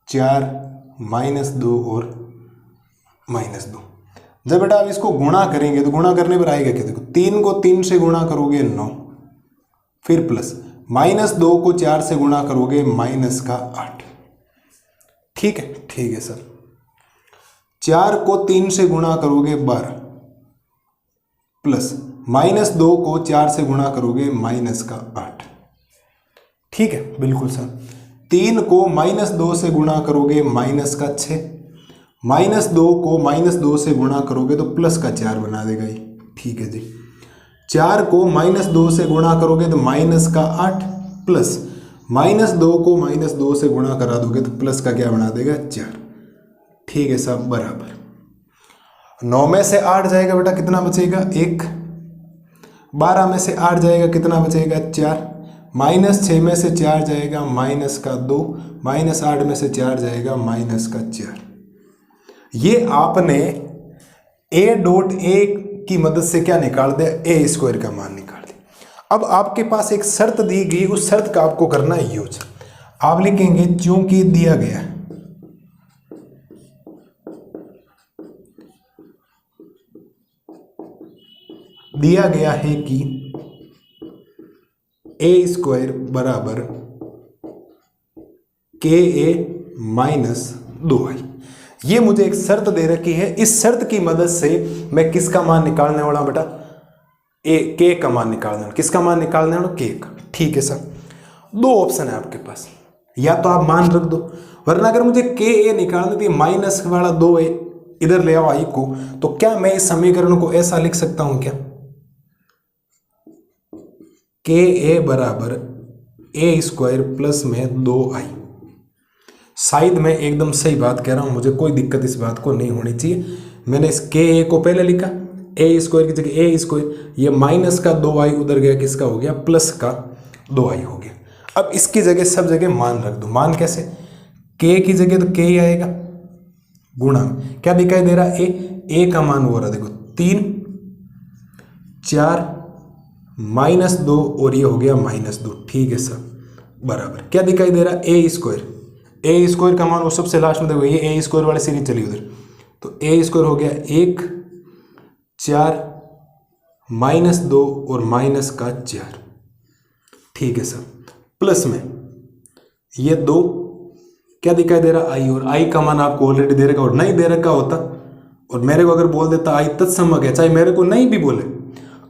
A: 4 -2 और -2। जब बेटा आप इसको गुणा करेंगे तो गुणा करने पर आएगा क्या, देखो 3 को 3 से गुणा करोगे 9, फिर प्लस -2 को 4 से गुणा करोगे -8। ठीक है सर। 4 को 3 से गुणा करोगे 12, प्लस -2 को 4 से गुणा करोगे -8। ठीक है, बिल्कुल सर। 3 को -2 से गुणा करोगे -6, -2 को -2 से गुणा करोगे तो +4 बना देगा ये। ठीक है जी। 4 को -2 से गुणा करोगे तो -8, प्लस -2 को -2 से गुणा करा दोगे तो प्लस का क्या बना देगा, 4। ठीक है साहब, बराबर। 9 में से 8 जाएगा बेटा, कितना बचेगा, 1। 12 में से 8 जाएगा, कितना बचेगा, 4। -6 में से 4 जाएगा, -2। -8 में से 4 जाएगा, -4। ये आपने a डॉट a की मदद से क्या निकाल दिया, a स्क्वायर का मान निकाल दिया। अब आपके पास एक शर्त दी गई, उस शर्त का आपको करना है यूज। आप लिखेंगे चूंकि दिया गया है कि a स्क्वायर बराबर ka माइनस 2i, ये मुझे एक शर्त दे रखी है। इस शर्त की मदद से मैं किसका मान निकालने वाला हूं बेटा, k का मान निकालने वाला। किसका मान निकालने वाला, k का। ठीक है सर। 2 ऑप्शन है आपके पास, या तो आप मान रख दो, वरना अगर मुझे के ए निकालना थी माइनस वाला 2a इधर ले आओ आई को, तो क्या मैं इस समीकरण को ऐसा लिख सकता हूं क्या, के ए बराबर ए स्क्वायर प्लस में 2i। शायद मैं एकदम सही बात कह रहा हूं, मुझे कोई दिक्कत इस बात को नहीं होनी चाहिए। मैंने इस के ए को पहले लिखा ए स्क्वायर की जगह ए स्क्वायर, ये माइनस का 2i उधर गया, किसका हो गया, प्लस का 2i हो गया। अब इसकी जगह सब जगह मान रख दो। मान कैसे, के की जगह तो के ही आएगा, गुणा क्या दिखाई दे रहा है, ए का मान हो रहा देखो 3 4 -2 और ये हो गया -2, ठीक है सर, बराबर क्या दिखाई दे रहा है, ए स्क्वायर का मान वो सबसे लास्ट में देखो, ये ए स्क्वायर वाली सीरीज चली उधर, तो ए स्क्वायर हो गया 1 4 -2 और माइनस का 4, ठीक है सर, प्लस में ये 2 क्या दिखाई दे रहा, आई, और आई का मान आपको ऑलरेडी दे रखा, और नहीं दे रखा होता और मेरे को अगर बोल देता आई तत्सम है, चाहे मेरे को नहीं भी बोले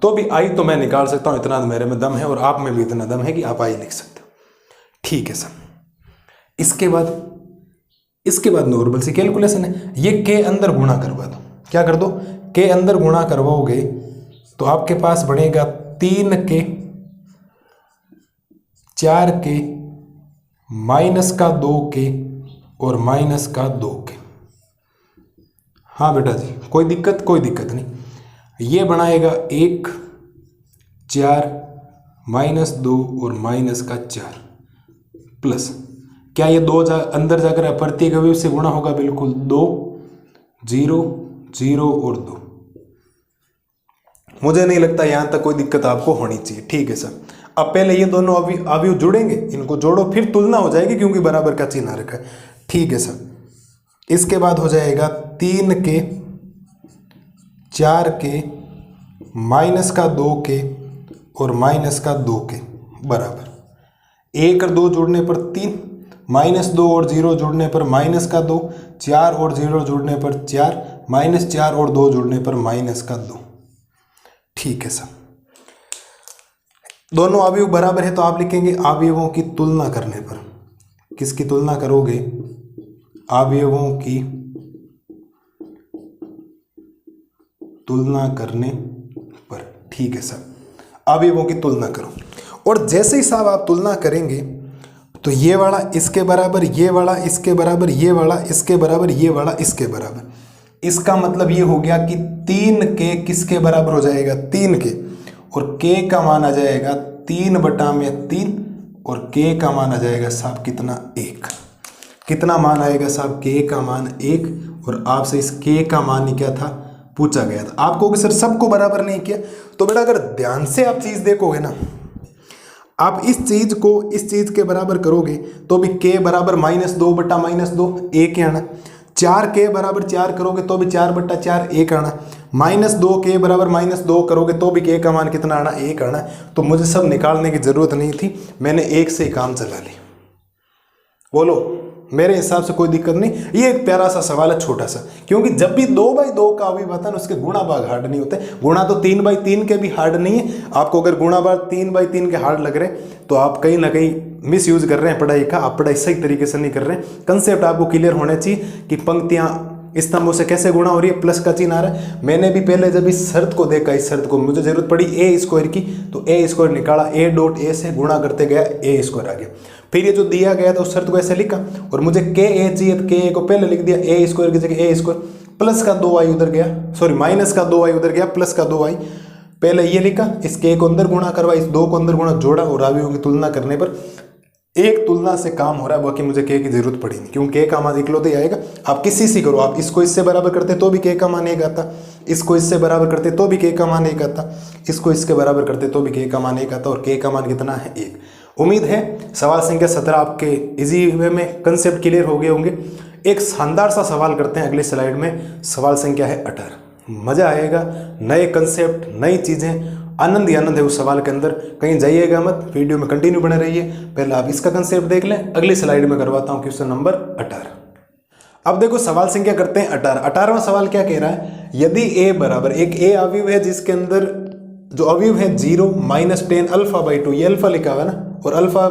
A: तो भी आई तो मैं निकाल सकता हूं, इतना मेरे में दम है और आप में भी इतना दम है कि आप आई लिख सकते हो, ठीक है सर। इसके बाद नॉर्मल सी कैलकुलेशन है, ये के अंदर गुणा करवा दो, क्या कर दो, के अंदर गुणा करवाओगे तो आपके पास बनेगा 3 के 4 के माइनस का 2 के और माइनस का 2 के। हाँ बेटा जी, कोई दिक्कत नहीं, ये बनाएगा 1 4 -2 और माइनस का 4 प्लस क्या ये 2 अंदर जाकर प्रत्येक अवयव से गुणा होगा, बिल्कुल 2 0 0 और 2। मुझे नहीं लगता यहां तक कोई दिक्कत आपको होनी चाहिए, ठीक है सर। अब पहले ये दोनों अवयव जुड़ेंगे, इनको जोड़ो, फिर तुलना हो जाएगी क्योंकि बराबर का चिन्ह रखा है, ठीक है सर। इसके बाद हो जाएगा 3 के 4 के माइनस का 2 के और माइनस का 2 के बराबर 1 और 2 जुड़ने पर 3, -2 और 0 जुड़ने पर माइनस का 2, 4 और 0 जुड़ने पर 4, -4 और 2 जुड़ने पर माइनस का 2, ठीक है सर। दोनों अवयव बराबर है तो आप लिखेंगे अवयवों की तुलना करने पर, किसकी तुलना करोगे, अवयवों की तुलना करने पर, ठीक है सर, अवयवों की तुलना करो। और जैसे ही साहब आप तुलना करेंगे तो ये वाला इसके बराबर, ये वाला इसके बराबर, ये वाला इसके बराबर, ये वाला इसके बराबर, इसका मतलब ये हो गया कि 3 के किसके बराबर हो जाएगा, 3 के, और के का मान आ जाएगा 3/3 और के का मान आ जाएगा साहब कितना, 1। कितना मान आएगा साहब, के का मान 1, और आपसे इस के का मान ही क्या था, पूछा गया था। आपको सर सबको बराबर नहीं किया, तो बेटा अगर ध्यान से आप चीज देखोगे ना, आप इस चीज को इस चीज के बराबर करोगे तो भी के बराबर -2/-2 1 आना, 4 के बराबर 4 करोगे तो भी 4/4 1 आना, -2 के बराबर -2 करोगे तो भी के का मान कितना आना, 1 आना। तो मुझे सब निकालने की जरूरत नहीं थी, मैंने 1 से ही काम चला लिया। बोलो, मेरे हिसाब से कोई दिक्कत नहीं। ये एक प्यारा सा सवाल है, छोटा सा, क्योंकि जब भी 2/2 का अवयव आता है उसके गुणा भाग हार्ड नहीं होते। गुणा तो 3/3 के भी हार्ड नहीं है। आपको अगर गुणा भाग 3/3 के हार्ड लग रहे तो आप कहीं ना कहीं मिस यूज कर रहे हैं पढ़ाई का, आप पढ़ाई सही तरीके से नहीं कर रहे हैं। कंसेप्ट आपको क्लियर होना चाहिए कि पंक्तियां स्तंभों से कैसे गुणा हो रही है, प्लस का चिन्ह आ रहा है। मैंने भी पहले जब इस शर्त को देखा, इस शर्त को मुझे जरूरत पड़ी ए स्क्वायर की, तो ए स्क्वायर निकाला, a.a से गुणा करते गया, ए स्क्वायर आ गया। फिर ये जो दिया गया था उस शर्त को ऐसे लिखा, और मुझे के ए चाहिए, के ए को पहले लिख दिया, ए स्क्वायर की जगह ए स्क्वायर, प्लस का 2i उधर गया, सॉरी माइनस का 2i उधर गया, प्लस का 2i पहले ये लिखा, इस के को अंदर गुणा करवा, इस 2 को अंदर गुणा, जोड़ा, और अवयवों की तुलना करने पर एक तुलना से काम हो रहा है, बाकी मुझे के की जरूरत पड़ी नहीं, क्योंकि के का मान इकलौते ही आएगा। आप किसी से करो, आप इसको इससे बराबर करते तो भी के का मान 1 आता, इसको इससे बराबर करते तो भी के का मान 1 आता, इसको इसके बराबर करते तो भी के का मान 1 आता, और के का मान कितना है, 1। उम्मीद है सवाल संख्या 17 आपके इजी वे में कंसेप्ट क्लियर हो गए होंगे। एक शानदार सा सवाल करते हैं अगली स्लाइड में, सवाल संख्या है 18। मजा आएगा, नए कंसेप्ट, नई चीजें, आनंद ही आनंद है उस सवाल के अंदर। कहीं जाइएगा मत, वीडियो में कंटिन्यू बने रहिए। पहले आप इसका कंसेप्ट देख लें, अगली स्लाइड में करवाता हूं क्वेश्चन नंबर 18। अब देखो सवाल संख्या करते हैं 18। 18वां सवाल क्या कह रहा है, यदि ए बराबर, एक ए अवयव है जिसके अंदर जो अवयव है 0 -10 α/2, ये अल्फा लिखा हुआ है ना, और अल्फा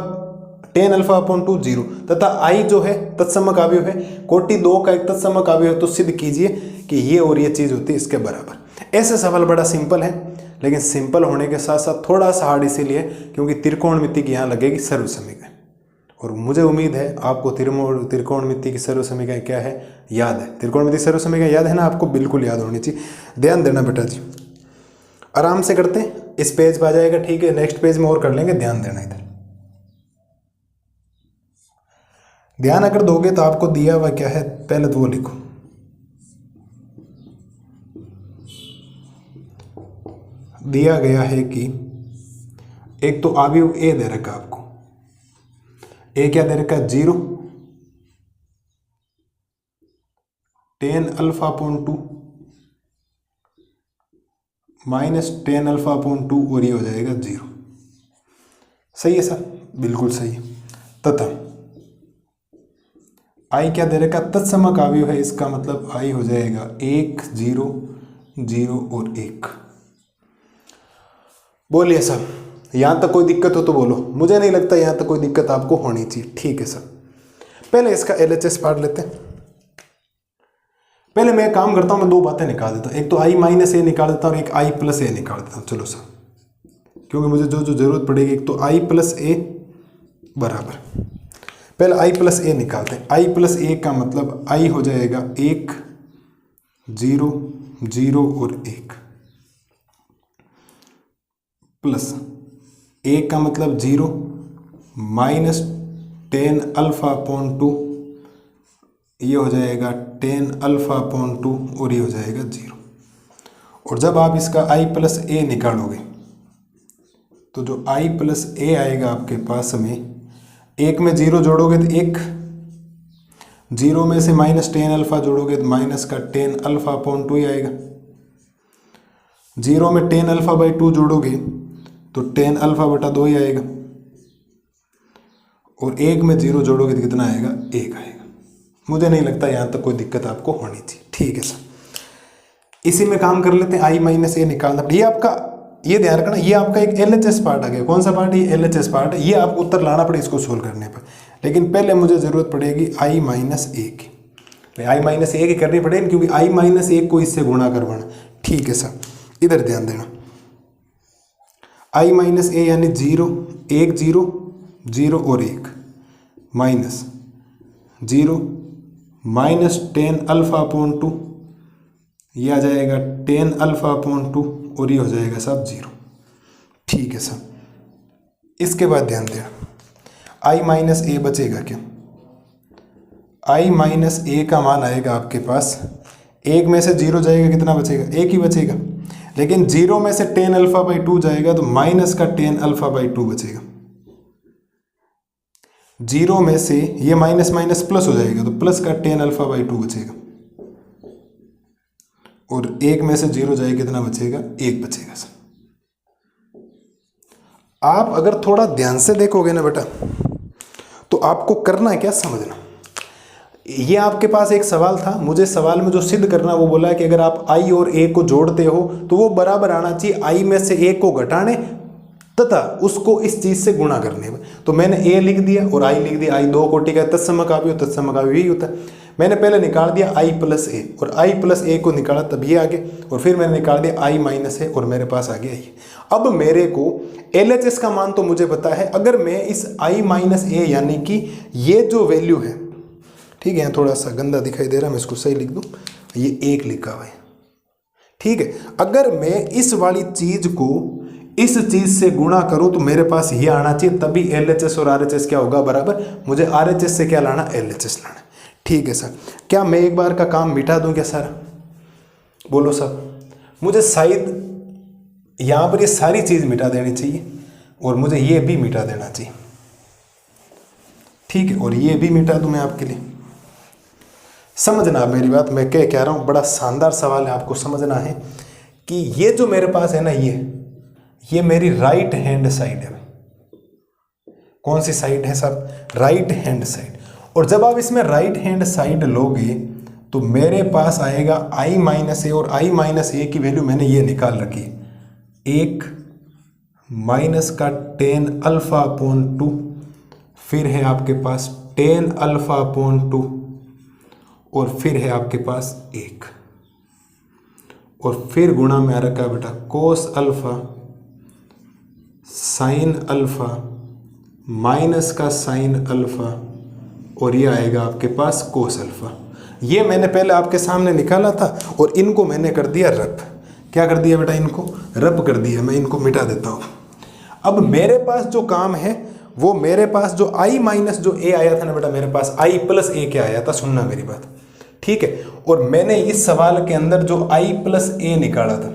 A: टेन अल्फा अपॉन 2 0 तथा आई जो है तत्समक अवयव है, कोटि 2 का एक तत्समक अवयव है, तो सिद्ध कीजिए कि ये और ये चीज होती है इसके बराबर। ऐसे सवाल बड़ा सिंपल है, लेकिन सिंपल होने के साथ साथ थोड़ा सा हार्ड इसीलिए क्योंकि त्रिकोणमिति की यहाँ लगेगी सर्वसमीकरण, और मुझे उम्मीद है आपको त्रिकोणमिति की सर्वसमीकरण क्या है याद है। त्रिकोणमिति सर्वसमीकरण याद है ना आपको, बिल्कुल याद होनी चाहिए। ध्यान देना बेटा जी, आराम से करते हैं, इस पेज पर आ जाएगा, ठीक है, नेक्स्ट पेज में और कर लेंगे। ध्यान देना, इधर ध्यान अगर दोगे तो आपको दिया हुआ क्या है पहले तो वो लिखो। दिया गया है कि एक तो अवयव ए दे रखा आपको, ए क्या दे रखा 0, tan alpha upon 2 minus tan alpha upon 2 और ये हो जाएगा 0। सही है सर, बिल्कुल सही है। तथा आई क्या दे रखा तत्समक अवयव है, इसका मतलब आई हो जाएगा 1 0 0 और 1। बोलिए सर, यहां तक कोई दिक्कत हो तो बोलो, मुझे नहीं लगता यहां तक कोई दिक्कत आपको होनी चाहिए। ठीक है सर, पहले इसका LHS पार्ट लेते हैं। पहले मैं काम करता हूं, मैं दो बातें निकाल देता हूं, एक तो आई माइनस ए निकाल देता हूं और एक आई प्लस ए निकाल देता हूं। चलो सर, क्योंकि मुझे जो जो जरूरत पड़ेगी, एक तो आई प्लस ए बराबर, पहले आई प्लस ए निकालते हैं। आई प्लस ए का मतलब आई हो जाएगा 1 0 0 और 1 प्लस ए का मतलब 0 माइनस टेन अल्फा अपॉन 2, ये हो जाएगा टेन अल्फा अपॉन 2 और ये हो जाएगा 0। और जब आप इसका आई प्लस ए निकालोगे तो जो आई प्लस ए आएगा आपके पास में, एक में 0 जोड़ोगे तो 1, 0 में से माइनस टेन अल्फा जोड़ोगे तो माइनस का टेन अल्फा अपॉन 2 ही आएगा। 0 में टेन अल्फा बाई 2 जोड़ोगे तो टेन अल्फा बटा 2 ही आएगा, और 1 में 0 जोड़ोगे तो कितना आएगा 1 आएगा। मुझे नहीं लगता यहाँ तक कोई दिक्कत आपको होनी चाहिए। ठीक है सर, इसी में काम कर लेते हैं। आई माइनस ए निकालना, ये आपका, ये ध्यान रखना, ये आपका एक LHS पार्ट आ गया। कौन सा पार्ट? ये LHS पार्ट है, ये आपको उत्तर लाना पड़े इसको सोल्व करने पर। लेकिन पहले मुझे जरूरत पड़ेगी आई माइनस ए की, आई माइनस ए की करनी पड़ेगी क्योंकि आई माइनस ए को इससे गुणा करवाना। ठीक है सर, इधर ध्यान देना, आई माइनस ए यानी 0 1 0 0 और 1 minus 0 minus tan alpha upon 2, यह आ जाएगा टेन अल्फा अपॉन 2 और ये हो जाएगा सब 0। ठीक है सर, इसके बाद ध्यान देना, आई माइनस ए बचेगा क्या? आई माइनस ए का मान आएगा आपके पास, 1 में से 0 जाएगा, कितना बचेगा? 1 ही बचेगा। लेकिन 0 में से टेन अल्फा बाई 2 जाएगा तो माइनस का टेन अल्फा बाई 2 बचेगा। 0 में से ये माइनस माइनस प्लस हो जाएगा तो प्लस का टेन अल्फा बाई 2 बचेगा, और 1 में से 0 जाएगा, कितना बचेगा? 1 बचेगा सर। आप अगर थोड़ा ध्यान से देखोगे ना बेटा, तो आपको करना है क्या समझना। ये आपके पास एक सवाल था, मुझे सवाल में जो सिद्ध करना वो बोला है कि अगर आप आई और ए को जोड़ते हो तो वो बराबर आना चाहिए आई में से ए को घटाने तथा उसको इस चीज से गुणा करने में। तो मैंने ए लिख दिया और आई लिख दिया। आई दो कोटि का तत्समक अवयव, तत्समक अवयव यही होता है। मैंने पहले निकाल दिया आई प्लस ए, और आई प्लस ए को निकाला तब ये आ गया, और फिर मैंने निकाल दिया आई माइनस ए और मेरे पास आ गया ये। अब मेरे को LHS का मान तो मुझे पता है, अगर मैं इस आई माइनस ए यानी कि ये जो वैल्यू है, ठीक है, थोड़ा सा गंदा दिखाई दे रहा है, मैं इसको सही लिख दूं, ये 1 लिखा हुआ है, ठीक है। अगर मैं इस वाली चीज को इस चीज से गुणा करूं तो मेरे पास ये आना चाहिए, तभी LHS और RHS क्या होगा? बराबर। मुझे RHS से क्या लाना? LHS लाना। ठीक है सर, क्या मैं एक बार का काम मिटा दूं क्या सर? बोलो सर। मुझे शायद यहां पर ये सारी चीज मिटा देनी चाहिए और मुझे ये भी मिटा देना चाहिए, ठीक है, और ये भी मिटा दूं मैं आपके लिए। समझना आप मेरी बात, मैं क्या कह रहा हूं, बड़ा शानदार सवाल है, आपको समझना है कि ये जो मेरे पास है ना, ये मेरी राइट हैंड साइड है। कौन सी साइड है साहब? Right hand side. और जब आप इसमें राइट हैंड साइड लोगे तो मेरे पास आएगा आई माइनस ए, और आई माइनस ए की वैल्यू मैंने ये निकाल रखी, 1 माइनस का टेन अल्फा अपॉन 2 फिर है आपके पास टेन अल्फा अपॉन 2 और फिर है आपके पास 1 और फिर गुणा में आ रखा है बेटा cos alpha sign alpha minus का साइन अल्फा और ये आएगा आपके पास कोस अल्फा। ये मैंने पहले आपके सामने निकाला था और इनको मैंने कर दिया रब। क्या कर दिया बेटा? इनको रब कर दिया। मैं इनको मिटा देता हूँ। अब मेरे पास जो काम है वो मेरे पास जो i माइनस जो a आया था ना बेटा, मेरे पास i प्लस a क्या आया था, सुनना मेरी बात, ठीक है। और मैंने इस सवाल के अंदर जो i प्लस a निकाला था,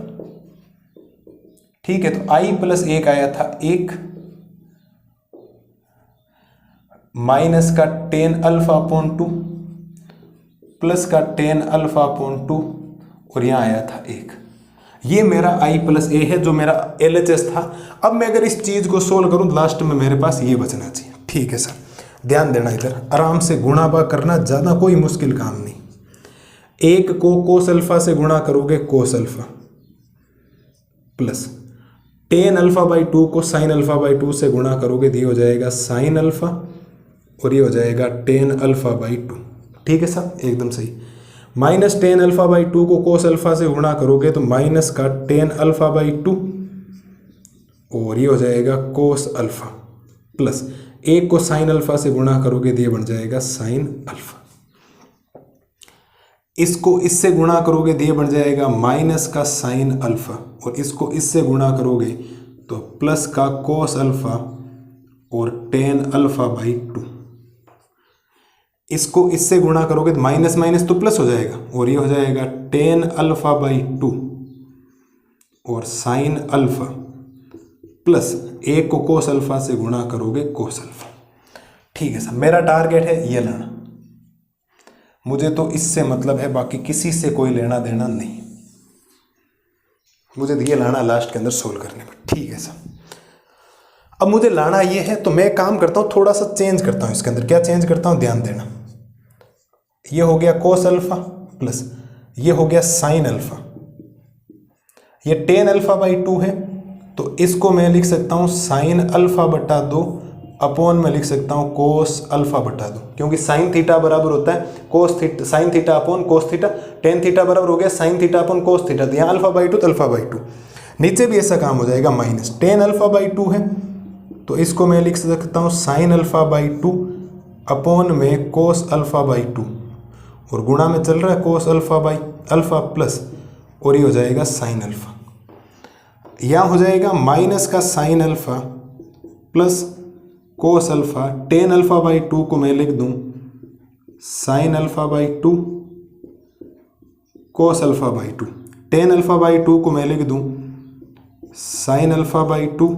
A: ठीक है, तो i प्लस 1 आया था 1 माइनस का टेन अल्फा अपॉन 2 प्लस का टेन अल्फा अपॉन 2 और यहां आया था 1। ये मेरा i प्लस a है जो मेरा LHS था। अब मैं अगर इस चीज को सोल्व करूं तो लास्ट में मेरे पास ये बचना चाहिए। ठीक है सर, ध्यान देना, इधर आराम से गुणा बा करना, ज्यादा कोई मुश्किल काम नहीं। 1 को कोस अल्फा से गुणा करोगे cos alpha plus tan alpha by 2 को साइन अल्फा बाई 2 से गुणा करोगे तो ये हो जाएगा साइन अल्फा और ये हो जाएगा टेन अल्फा बाई 2। ठीक है साहब, एकदम सही। माइनस टेन अल्फा बाई 2 को कोस अल्फा से गुणा करोगे तो माइनस का टेन अल्फा बाई 2 और ये हो जाएगा कोस अल्फा प्लस 1 को साइन अल्फा से गुणा करोगे तो ये बन जाएगा साइन अल्फा। इसको इससे गुणा करोगे तो ये बन जाएगा माइनस का साइन अल्फा और इसको इससे गुणा करोगे तो प्लस का कोस अल्फा और टेन अल्फा बाई 2। इसको इससे गुणा करोगे तो माइनस माइनस तो प्लस हो जाएगा और ये हो जाएगा टेन अल्फा बाई 2 और साइन अल्फा प्लस 1 को कोस अल्फा से गुणा करोगे कोस अल्फा। ठीक है सर, मेरा टारगेट है ये लाना, मुझे तो इससे मतलब है, बाकी किसी से कोई लेना देना नहीं, मुझे ये लाना लास्ट के अंदर सोल्व करने में। ठीक है सर, अब मुझे लाना ये है तो मैं काम करता हूँ, थोड़ा सा चेंज करता हूँ इसके अंदर। क्या चेंज करता हूँ, ध्यान देना। ये हो गया कोस अल्फा प्लस ये हो गया साइन अल्फा, ये टेन अल्फा बाई 2 है तो इसको मैं लिख सकता हूँ साइन अल्फा बटा 2 अपॉन में लिख सकता हूँ कोस अल्फा बटा 2, क्योंकि साइन थीटा बराबर होता है cos theta, sine theta upon cos theta. Tan theta बराबर हो गया sine theta upon cos theta, तो यहाँ अल्फा बाई 2 तो अल्फा बाई 2। नीचे भी ऐसा काम हो जाएगा, माइनस टेन अल्फा बाई 2 है तो इसको मैं लिख सकता हूँ साइन अल्फा बाई 2 अपॉन में कोस अल्फा बाई 2 और गुणा में चल रहा है cos alpha by alpha plus और ये हो जाएगा साइन अल्फा। यहाँ हो जाएगा माइनस का sine alpha plus cos alpha, tan alpha by 2 को मैं लिख दूं sine alpha by 2 cos alpha by 2, tan alpha by 2 को मैं लिख दूं sine alpha by 2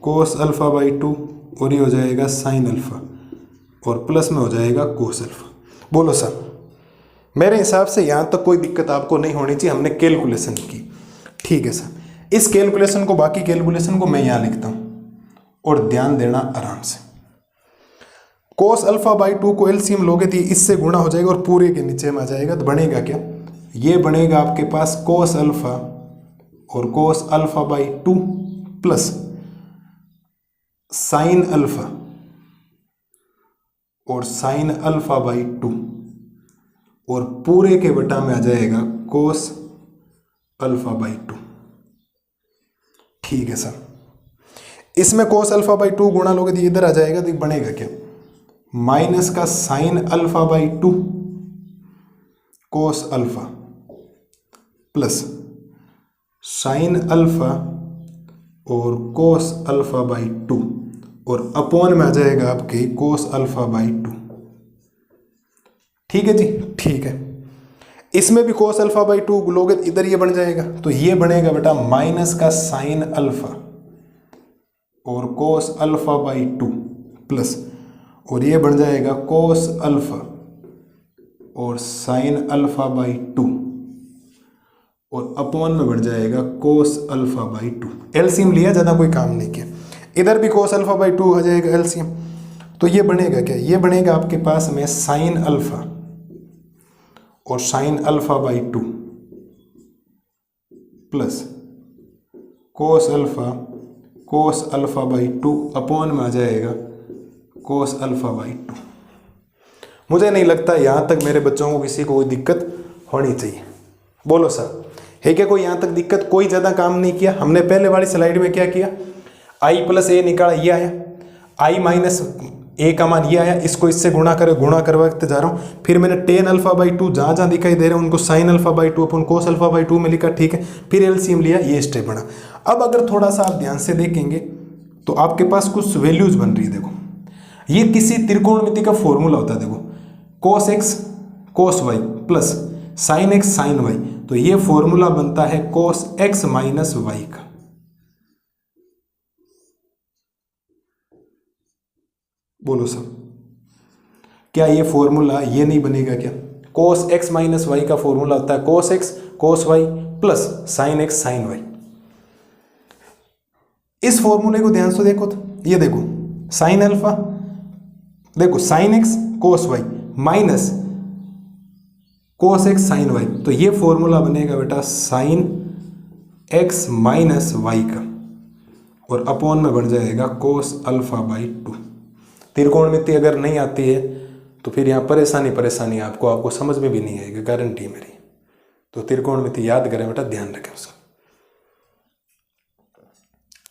A: cos alpha by 2 और ये हो जाएगा साइन अल्फा और प्लस में हो जाएगा कोस अल्फा। बोलो सर, मेरे हिसाब से यहाँ तक कोई दिक्कत आपको नहीं होनी चाहिए, हमने कैलकुलेशन की। ठीक है सर, इस कैलकुलेशन को, बाकी कैलकुलेशन को मैं यहाँ लिखता हूँ और ध्यान देना आराम से। कोस अल्फा बाई 2 को एलसीएम लोगे तो इससे गुणा हो जाएगा और पूरे के नीचे में आ जाएगा, तो बनेगा क्या, ये बनेगा आपके पास कोस अल्फा और cos alpha by 2 plus sine alpha और साइन अल्फा बाई 2 और पूरे के बटा में आ जाएगा कोस अल्फा बाई 2। ठीक है सर, इसमें कोस अल्फा बाई 2 गुणा लोगे तो इधर आ जाएगा, तो बनेगा क्या, माइनस का sine alpha by 2 cos alpha plus sine alpha और कोस अल्फा बाई 2 और अपॉन में आ जाएगा आपके कोस अल्फा बाई 2। ठीक है जी, ठीक है। इसमें भी कोस अल्फा बाई 2 लोगे तो इधर ये बन जाएगा, तो ये बनेगा बेटा माइनस का साइन अल्फा और कोस अल्फा बाई 2 प्लस और ये बन जाएगा कोस अल्फा और साइन अल्फा बाई 2 और अपॉन में बढ़ जाएगा कोस अल्फा बाई 2। एलसीएम लिया, ज़्यादा कोई काम नहीं किया। इधर भी कोस अल्फा बाई 2 आ जाएगा एलसीएम, तो ये बनेगा क्या, ये बनेगा आपके पास में साइन अल्फा और sine alpha by 2 plus cos alpha by 2 upon में आ जाएगा कोस अल्फा बाई 2। मुझे नहीं लगता यहाँ तक मेरे बच्चों को किसी को कोई दिक्कत होनी चाहिए। बोलो सर, है क्या कोई यहाँ तक दिक्कत? कोई ज़्यादा काम नहीं किया हमने। पहले वाली स्लाइड में क्या किया, आई प्लस ए निकाला, ये आया, आई माइनस ए का मान ये आया, इसको इससे गुणा करवाते जा रहा हूँ। फिर मैंने टेन अल्फा बाई 2 जहाँ जहाँ दिखाई दे रहे हैं उनको sine alpha by 2 upon cos alpha by 2 में लिखा, ठीक है। फिर एलसीएम लिया, ये स्टेप बना। अब अगर थोड़ा सा आप ध्यान से देखेंगे तो आपके पास कुछ वैल्यूज बन रही है। देखो, ये किसी त्रिकोणमिति का फॉर्मूला होता है। देखो, cos x cos y plus sine x sine y, तो ये फॉर्मूला बनता है कोस एक्स माइनस वाई का। बोलो सब, क्या ये फॉर्मूला ये नहीं बनेगा क्या? कोस एक्स माइनस वाई का फॉर्मूला होता है cos x cos y plus sine x sine y. इस फॉर्मूले को ध्यान से देखो तो ये देखो, साइन अल्फा, देखो sine x cos y minus cos x sine y, तो ये फॉर्मूला बनेगा बेटा साइन एक्स माइनस वाई का, और अपॉन में बन जाएगा कोस अल्फा बाई 2। त्रिकोणमिति अगर नहीं आती है तो फिर यहाँ परेशानी आपको समझ में भी नहीं आएगी, गारंटी मेरी। तो त्रिकोणमिति याद करें बेटा, ध्यान रखें उसका।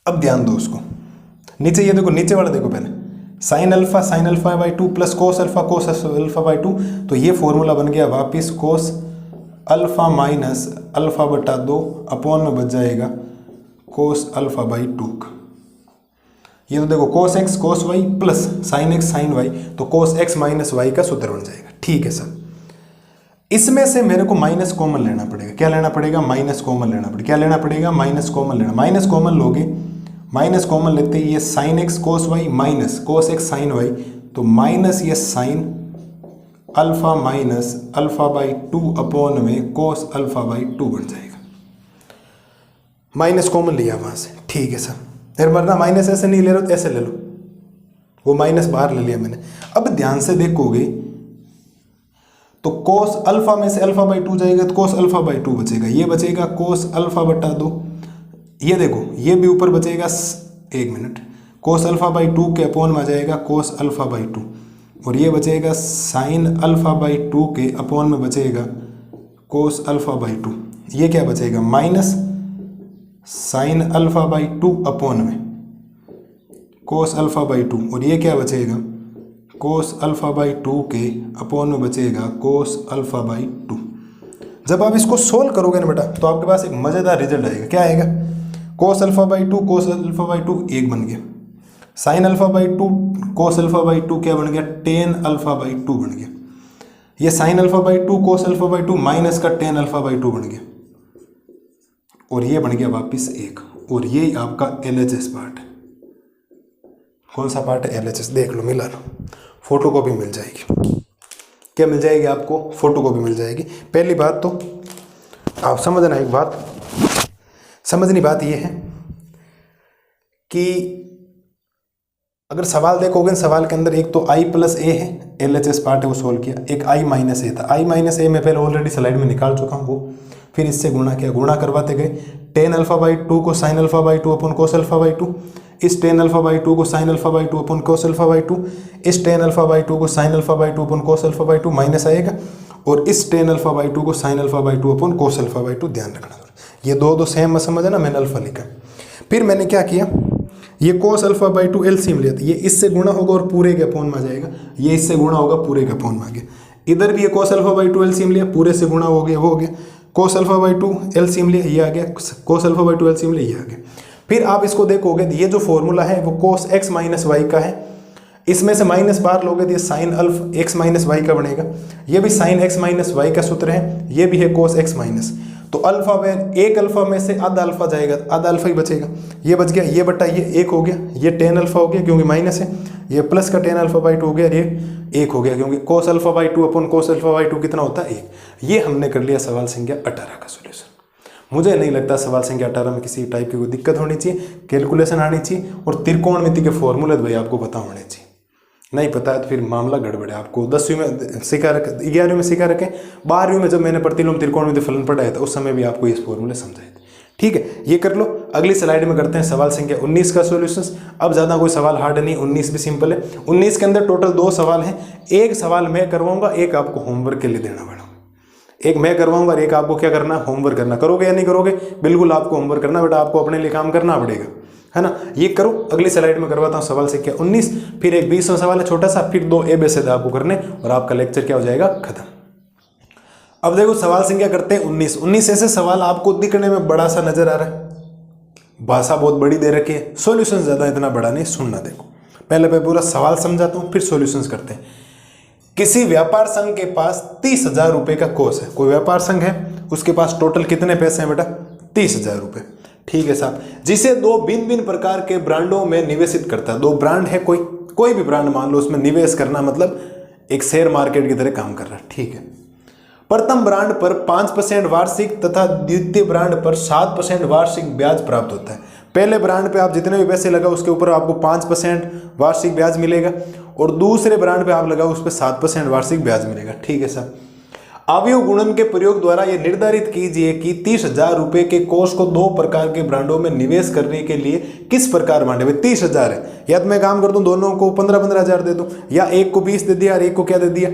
A: अब ध्यान दो उसको, नीचे ये देखो, नीचे वाला देखो पहले, sine alpha by 2 plus cos alpha by 2, तो ये फॉर्मूला बन गया वापिस कोस अल्फा माइनस अल्फा बटा 2 अपॉन में बच जाएगा कोस अल्फा बाई 2 का। ये तो देखो cos x cos y plus sine x sine y, तो कोस एक्स माइनस वाई का सूत्र बन जाएगा, ठीक है सर। इसमें से मेरे को माइनस कॉमन लेना पड़ेगा। क्या लेना पड़ेगा? माइनस कॉमन लेना पड़ेगा। क्या लेना पड़ेगा? माइनस कॉमन लेना। माइनस कॉमन लोगे, माइनस कॉमन लेते ही ये sine x cos y minus cos x sine y, तो माइनस ये sine alpha minus alpha by 2 upon में कोस अल्फा बाई 2 बन जाएगा। माइनस कॉमन लिया वहां से, ठीक है सर। फिर वरना माइनस ऐसे नहीं ले रहे हो, ऐसे ले लो, वो माइनस बाहर ले लिया मैंने। अब ध्यान से देखोगे तो कोस अल्फा में से अल्फा बाई 2 जाएगा तो कोस अल्फा बाई 2 बचेगा, ये बचेगा कोस अल्फा बटा 2। ये देखो, ये भी ऊपर बचेगा, एक मिनट, कोस अल्फा बाई 2 के अपॉन में आ जाएगा कोस अल्फा बाई 2, और ये बचेगा साइन अल्फा बाई 2 के अपॉन में बचेगा कोस अल्फा बाई 2। ये क्या बचेगा? Minus sine alpha by 2 upon में कोस अल्फा बाई 2, और ये क्या बचेगा? कोस अल्फा बाई 2 के अपॉन में बचेगा कोस अल्फा बाई 2। जब आप इसको सोल्व करोगे ना बेटा, तो आपके पास एक मज़ेदार रिजल्ट आएगा। क्या आएगा? Cos alpha by 2 cos alpha by 2 1 बन गया, sine alpha by 2 cos alpha by 2 क्या बन गया? टेन अल्फा बाई 2 बन गया। ये sine alpha by 2 cos alpha by 2 minus का टेन अल्फा बाई 2 बन गया, और ये बन गया वापिस 1। और ये आपका LHS पार्ट है। कौन सा पार्ट है? LHS। देख लो, मिला लो, फोटो कॉपी मिल जाएगी। क्या मिल जाएगी आपको? फोटो कॉपी मिल जाएगी। पहली बात तो आप समझना, एक बात समझनी बात ये है कि अगर सवाल देखोगे, सवाल के अंदर एक तो i प्लस ए है, LHS पार्ट है वो सोल्व किया, एक i माइनस ए था। i माइनस ए मैं पहले ऑलरेडी स्लाइड में निकाल चुका हूँ वो, फिर इससे गुणा किया, गुणा करवाते गए, टेन अल्फा बाई 2 को sine alpha by 2 upon cos alpha by 2, इस टेन अल्फा बाई 2 को sine alpha by 2 upon cos alpha by 2, इस टेन अल्फा बाई 2 को sine alpha by 2 upon cos alpha by 2 minus आएगा, और इस tan alpha by 2 को sine alpha by 2 upon cos alpha by 2। ध्यान रखना, ये दो सेम मत समझना, मैंने अल्फा लिखा। फिर मैंने क्या किया, ये कोस अल्फा बाई 2 एलसीएम लिया, ये इससे गुणा होगा और पूरे के अपॉन में आ जाएगा, ये इससे गुणा होगा पूरे के अपॉन में आ गया। इधर भी ये कोस अल्फा बाई 2 एलसीएम लिया, पूरे से गुणा हो गया, वो हो गया। कोस अल्फा बाई 2 एलसीएम लिया, ये आ गया, कोस अल्फा बाई 2 एलसीएम लिया, ये आ गया। फिर आप इसको देखोगे, ये जो फॉर्मूला है वो कोस एक्स माइनस वाई का है, इसमें से माइनस बाहर लोगे तो ये साइन अल्फ एक्स माइनस वाई का बनेगा, ये भी साइन एक्स माइनस वाई का सूत्र है, ये भी है कोस एक्स माइनस। तो अल्फा में एक अल्फा में से आधा अल्फा जाएगा, आधा अल्फा ही बचेगा, ये बच गया, ये बटा ये 1 हो गया, ये टेन अल्फा हो गया क्योंकि माइनस है, ये प्लस का टेन अल्फा बाई 2 हो गया, ये 1 हो गया क्योंकि cos alpha by 2 upon cos alpha by 2 कितना होता है 1। ये हमने कर लिया सवाल संख्या 18 का सोल्यूशन। मुझे नहीं लगता सवाल संख्या 18 में किसी टाइप की कोई दिक्कत होनी चाहिए, कैलकुलेशन आनी चाहिए, और त्रिकोणमिति के फॉर्मूले भाई आपको पता होने चाहिए। नहीं पता है तो फिर मामला गड़बड़ है। आपको 10वीं में सिखा रखे, 11वीं में सिखा रखे, 12वीं में जब मैंने प्रतिलोम त्रिकोणमिति फलन पढ़ाया था उस समय भी आपको ये फॉर्मूले समझाए थे। ठीक है, ये कर लो। अगली स्लाइड में करते हैं सवाल संख्या 19 का सॉल्यूशंस। अब ज़्यादा कोई सवाल हार्ड नहीं, 19 भी सिंपल है। 19 के अंदर टोटल 2 सवाल हैं, एक सवाल मैं करवाऊंगा, एक आपको होमवर्क के लिए देना पड़ेगा। एक मैं करवाऊंगा और एक आपको क्या करना, होमवर्क करना। करोगे या नहीं करोगे? बिल्कुल आपको होमवर्क करना बेटा, आपको अपने लिए काम करना पड़ेगा, है ना। ये करो, अगली स्लाइड में करवाता हूँ सवाल संख्या 19, फिर एक 20वां सवाल है छोटा सा, फिर 2 ABCD आपको करने और आपका लेक्चर क्या हो जाएगा, खत्म। अब देखो सवाल संख्या करते हैं 19। 19 ऐसे सवाल आपको दिखने में बड़ा सा नजर आ रहा है, भाषा बहुत बड़ी दे रखी है, सॉल्यूशन ज्यादा इतना बड़ा नहीं, सुनना। देखो पहले मैं पूरा सवाल समझाता हूँ, फिर सॉल्यूशंस करते हैं। किसी व्यापार संघ के पास 30,000 रुपए का कोष है। कोई व्यापार संघ है, उसके पास टोटल कितने पैसे हैं बेटा, 30,000 रुपए। ठीक है साहब, जिसे 2 भिन्न भिन्न प्रकार के ब्रांडों में निवेशित करता है। 2 ब्रांड है, कोई भी ब्रांड मान लो, उसमें निवेश करना मतलब एक शेयर मार्केट की तरह काम कर रहा है। ठीक है, प्रथम ब्रांड पर 5% वार्षिक तथा द्वितीय ब्रांड पर 7% वार्षिक ब्याज प्राप्त होता है। पहले ब्रांड पे आप जितने भी पैसे लगाओ उसके ऊपर आपको 5% वार्षिक ब्याज मिलेगा, और दूसरे ब्रांड पे आप लगाओ उस पर 7% वार्षिक ब्याज मिलेगा। ठीक है सर। अवयव गुणन के प्रयोग द्वारा यह निर्धारित कीजिए कि 30,000 रुपए के कोष को 2 प्रकार के ब्रांडों में निवेश करने के लिए किस प्रकार बांटे। 30,000 है, या तो मैं काम कर दूं दोनों को 15,000 दे दूं, या एक को 20 दे दिया और एक को क्या दे दिया,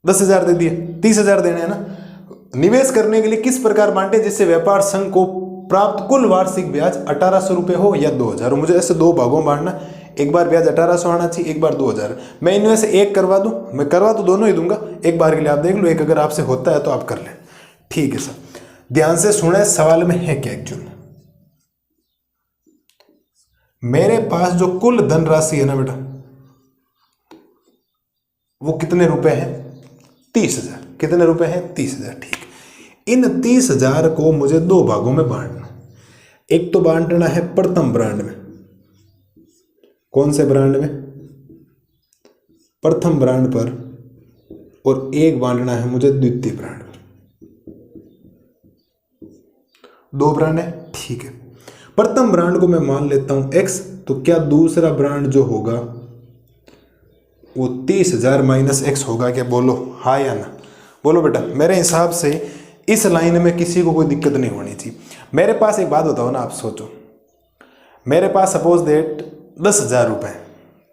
A: 10,000 दे दिया। 30,000 देने हैं ना। निवेश करने के लिए किस प्रकार बांटे जिससे व्यापार संघ को प्राप्त कुल वार्षिक ब्याज 1,800 रुपए हो या 2,000। मुझे ऐसे 2 भागों में बांटना, एक बार ब्याज 1,800 आना चाहिए, एक बार 2,000। मैं इनमें से एक करवा दूं, मैं करवा तो दोनों ही दूंगा, एक बार के लिए आप देख लो, एक अगर आपसे होता है तो आप कर लें। ठीक है सर, ध्यान से सुने सवाल में है क्या एक्चुअल। मेरे पास जो कुल धनराशि है ना बेटा, वो कितने रुपए हैं, 30,000। कितने रुपए हैं, 30,000। ठीक, इन 30,000 को मुझे 2 भागों में बांटना। एक तो बांटना है प्रथम ब्रांड में। कौन से ब्रांड में, प्रथम ब्रांड पर, और एक बांटना है मुझे द्वितीय ब्रांड पर। 2 ब्रांड है। ठीक है, प्रथम ब्रांड को मैं मान लेता हूं X, तो क्या दूसरा ब्रांड जो होगा वो 30,000 माइनस X होगा क्या? बोलो हाँ या ना, बोलो बेटा। मेरे हिसाब से इस लाइन में किसी को कोई दिक्कत नहीं होनी चाहिए। मेरे पास एक बात बताओ ना, आप सोचो, मेरे पास सपोज डेट 10,000 रुपए हैं।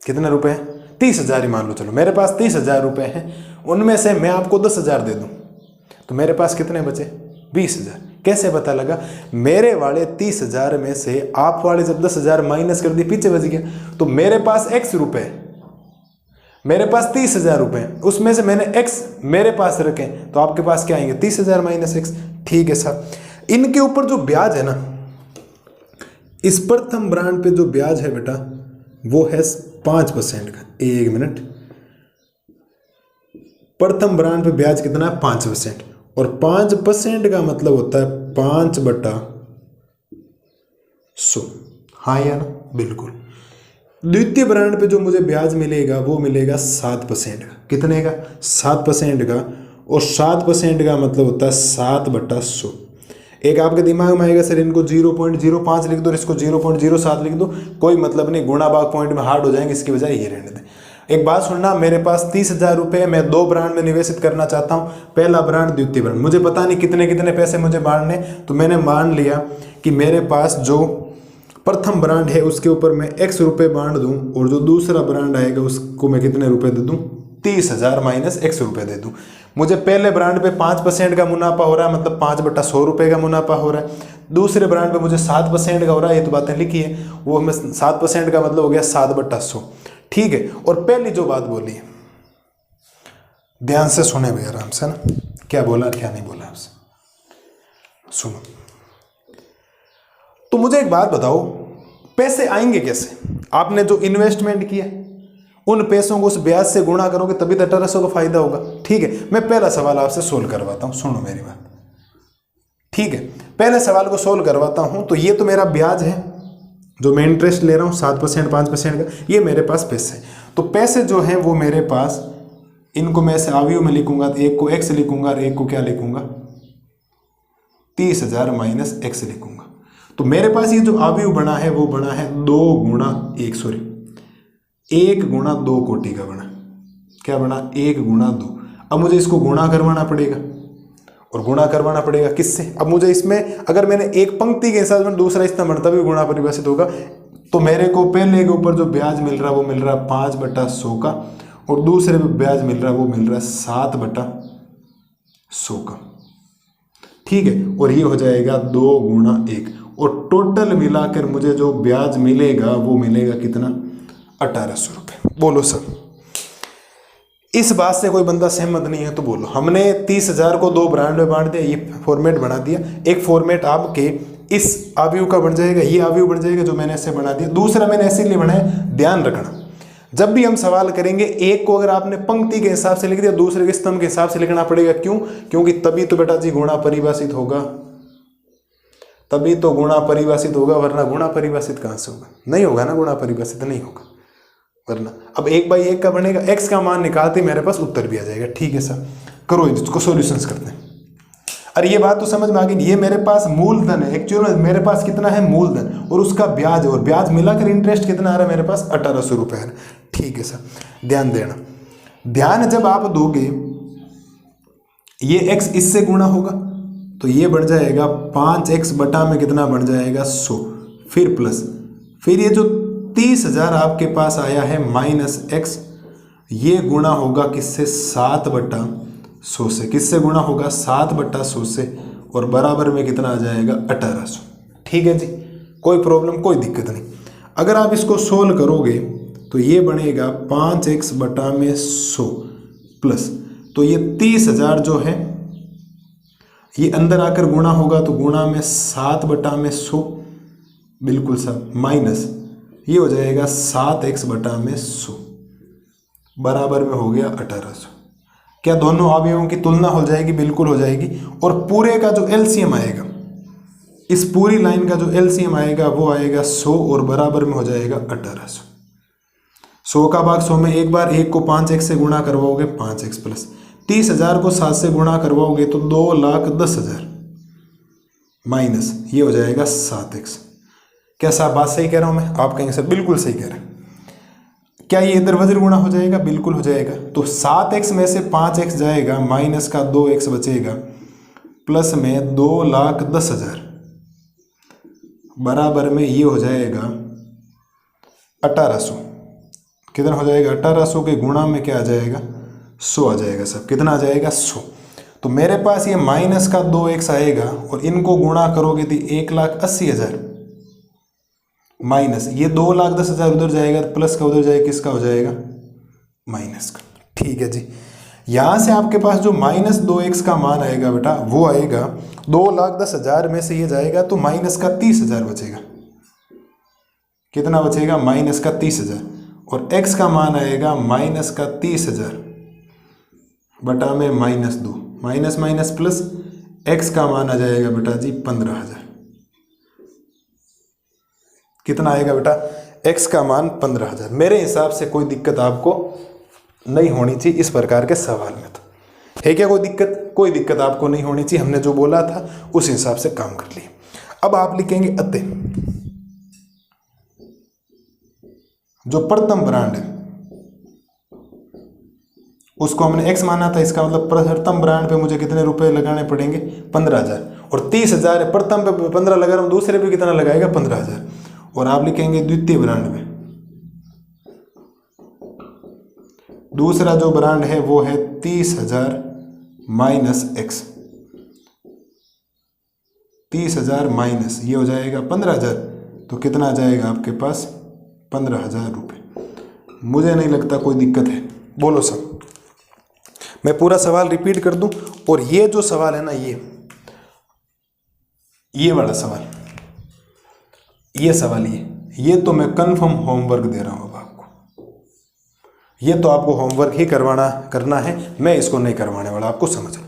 A: कितने रुपए हैं, 30,000 ही मान लो, चलो मेरे पास 30,000 रुपए हैं, उनमें से मैं आपको 10,000 दे दूं तो मेरे पास कितने बचे, 20,000। कैसे पता लगा? मेरे वाले 30,000 में से आप वाले जब 10,000 माइनस कर दिए, पीछे बच गया, तो मेरे पास X रुपए, मेरे पास 30,000 रुपए, उसमें से मैंने X मेरे पास रखे, तो आपके पास क्या आएंगे, 30,000 माइनस X। ठीक है साहब, इनके ऊपर जो ब्याज है ना, इस प्रथम ब्रांड पे जो ब्याज है बेटा वो है 5% का। 1 मिनट, प्रथम ब्रांड पे ब्याज कितना है, 5%, और 5% का मतलब होता है 5/100। हाँ या ना, बिल्कुल। द्वितीय ब्रांड पे जो मुझे ब्याज मिलेगा वो मिलेगा 7% का। कितने का, 7% का, और 7% का मतलब होता है 7/100। एक आपके दिमाग में आएगा सर इनको 0.05 लिख दो, इसको 0.07 लिख दो, कोई मतलब नहीं, गुणा भाग पॉइंट में हार्ड हो जाएंगे, इसकी बजाय ये रहने दें। एक बात सुनना, मेरे पास 30,000 रुपये, मैं 2 ब्रांड में निवेशित करना चाहता हूँ, पहला ब्रांड द्वितीय ब्रांड। मुझे पता नहीं कितने कितने पैसे मुझे बांटने, तो मैंने मान लिया कि मेरे पास जो प्रथम ब्रांड है उसके ऊपर मैं X रुपये बांट दूं, और जो दूसरा ब्रांड आएगा उसको मैं कितने रुपए दे दूं, 30,000 माइनस X रुपये दे दूं। मुझे पहले ब्रांड पे 5% का मुनाफा हो रहा है, मतलब 5/100 रुपये का मुनाफा हो रहा है। दूसरे ब्रांड पे मुझे 7% का हो रहा है, ये तो बातें लिखी है, वो मैं 7% का मतलब हो गया 7/100। ठीक है, और पहली जो बात बोली, ध्यान से सुने भैया आराम से ना, क्या बोला क्या नहीं बोला आपसे, सुनो। तो मुझे एक बात बताओ, पैसे आएंगे कैसे? आपने जो इन्वेस्टमेंट किया उन पैसों को उस ब्याज से गुणा करोगे तभी तो 1,800 का फायदा होगा। ठीक है, मैं पहला सवाल आपसे सोल्व करवाता हूं, सुनो मेरी बात। ठीक है, पहले सवाल को सोल्व करवाता हूं। तो ये तो मेरा ब्याज है जो मैं इंटरेस्ट ले रहा हूं, 7% 5% का, ये मेरे पास पैसे हैं। तो पैसे जो हैं वो मेरे पास, इनको मैं ऐसे अवयव में लिखूंगा, तो एक को X लिखूंगा और एक को क्या लिखूंगा, 30,000 माइनस X लिखूंगा। तो मेरे पास ये जो अवयव बना है वो बना है 1 गुणा 2 कोटि का बना। क्या बना, 1 गुणा 2। अब मुझे इसको गुणा करवाना पड़ेगा, और गुणा करवाना पड़ेगा किससे। अब मुझे इसमें अगर मैंने एक पंक्ति के हिसाब से दूसरा स्तंभ तभी गुणा परिभाषित होगा, तो मेरे को पहले के ऊपर जो ब्याज मिल रहा है वो मिल रहा है 5/100 का, और दूसरे पे ब्याज मिल रहा है वो मिल रहा है 7/100 का, ठीक है। और ये हो जाएगा 2 गुणा 1, और टोटल मिलाकर मुझे जो ब्याज मिलेगा वो मिलेगा कितना, 1800 रुपये। बोलो सर, इस बात से कोई बंदा सहमत नहीं है तो बोलो। हमने 30,000 को 2 ब्रांड में बांट दिया, ये फॉर्मेट बना दिया। एक फॉर्मेट आपके इस आव्यूह का बन जाएगा, ये आव्यूह बन जाएगा जो मैंने ऐसे बना दिया। दूसरा मैंने ऐसे लिए बनाया, ध्यान रखना जब भी हम सवाल करेंगे, एक को अगर आपने पंक्ति के हिसाब से लिख दिया, दूसरे के स्तंभ के हिसाब से लिखना पड़ेगा। क्यों? क्योंकि तभी तो बेटा जी गुणा परिभाषित होगा, तभी तो गुणा परिभाषित होगा, वरना गुणा परिभाषित कहाँ से होगा, नहीं होगा ना, गुणा परिभाषित नहीं होगा वरना। अब 1/1 का बनेगा, x का मान निकालते मेरे पास उत्तर भी आ जाएगा। ठीक है सर, करो इसको सॉल्यूशंस करते हैं। अरे ये बात तो समझ में आ गई, ये मेरे पास मूलधन है, एक्चुअली मेरे पास कितना है मूलधन, और उसका ब्याज, और ब्याज मिलाकर इंटरेस्ट कितना आ रहा है मेरे पास, 1800 रुपये है। ठीक है सर, ध्यान देना। ध्यान जब आप दोगे, ये x इससे गुणा होगा तो ये बढ़ जाएगा 5x बटा में कितना बन जाएगा 100, फिर प्लस, फिर ये जो 30,000 आपके पास आया है -x, ये गुणा होगा किससे, 7/100 से। किससे गुणा होगा, 7/100 से, और बराबर में कितना आ जाएगा, 1800। ठीक है जी, कोई प्रॉब्लम, कोई दिक्कत नहीं। अगर आप इसको सोल्व करोगे तो ये बनेगा 5x बटा में 100 प्लस, तो ये 30,000 जो है ये अंदर आकर गुणा होगा, तो गुणा में 7/100, बिल्कुल सर, माइनस ये हो जाएगा 7x बटा में 100, बराबर में हो गया 1800। क्या दोनों अवयवों की तुलना हो जाएगी? बिल्कुल हो जाएगी। और पूरे का जो एलसीएम आएगा, इस पूरी लाइन का जो एलसीएम आएगा वो आएगा 100, और बराबर में हो जाएगा 1800। 100 का भाग 100 में एक बार 1 को 5x से गुणा करवाओगे 5x प्लस 30,000 को 7 से गुणा करवाओगे तो 2,10,000 माइनस ये हो जाएगा 7x। क्या साहब बात सही कह रहा हूं मैं? आप कहेंगे सर बिल्कुल सही कह रहे हैं। क्या ये इधर वज्र गुणा हो जाएगा? बिल्कुल हो जाएगा। तो 7x में से 5x जाएगा, माइनस का 2x बचेगा, प्लस में 2,10,000 बराबर में ये हो जाएगा 1800। कितना हो जाएगा? 1800 के गुणा में क्या आ जाएगा? 100 आ जाएगा सब। कितना आ जाएगा? 100। तो मेरे पास ये माइनस का 2x आएगा और इनको गुणा करोगे तो 1,80,000 माइनस ये 2,10,000 उधर जाएगा, प्लस का उधर जाएगा, किसका हो जाएगा? माइनस का। ठीक है जी। यहां से आपके पास जो माइनस 2x का मान आएगा बेटा वो आएगा 2,10,000 में से ये जाएगा तो माइनस का 30,000 बचेगा। कितना बचेगा? माइनस का 30,000। और x का मान आएगा माइनस का 30,000 बटा में -2, माइनस माइनस प्लस, x का मान आ जाएगा बेटा जी 15,000। कितना आएगा बेटा? x का मान 15,000। मेरे हिसाब से कोई दिक्कत आपको नहीं होनी चाहिए इस प्रकार के सवाल में। तो है क्या कोई दिक्कत? कोई दिक्कत आपको नहीं होनी चाहिए। हमने जो बोला था उस हिसाब से काम कर लिए। अब आप लिखेंगे अतः जो प्रथम ब्रांड है उसको हमने x माना था, इसका मतलब प्रथम ब्रांड पे मुझे कितने रुपए लगाने पड़ेंगे? 15,000। और 30,000 है, प्रथम पे 15 लगा रहा हूं, दूसरे पे कितना लगाएगा? 15,000। और आप लिखेंगे द्वितीय ब्रांड में, दूसरा जो ब्रांड है वो है 30,000 माइनस x, 30,000 माइनस ये हो जाएगा 15,000। तो कितना आ जाएगा आपके पास? 15,000 रुपये। मुझे नहीं लगता कोई दिक्कत है। बोलो सब। मैं पूरा सवाल रिपीट कर दूं। और ये जो सवाल है ना, ये वाला सवाल, ये सवाल, ये तो मैं कंफर्म होमवर्क दे रहा हूं अब आपको। ये तो आपको होमवर्क ही करना है, मैं इसको नहीं करवाने वाला, आपको समझ लो।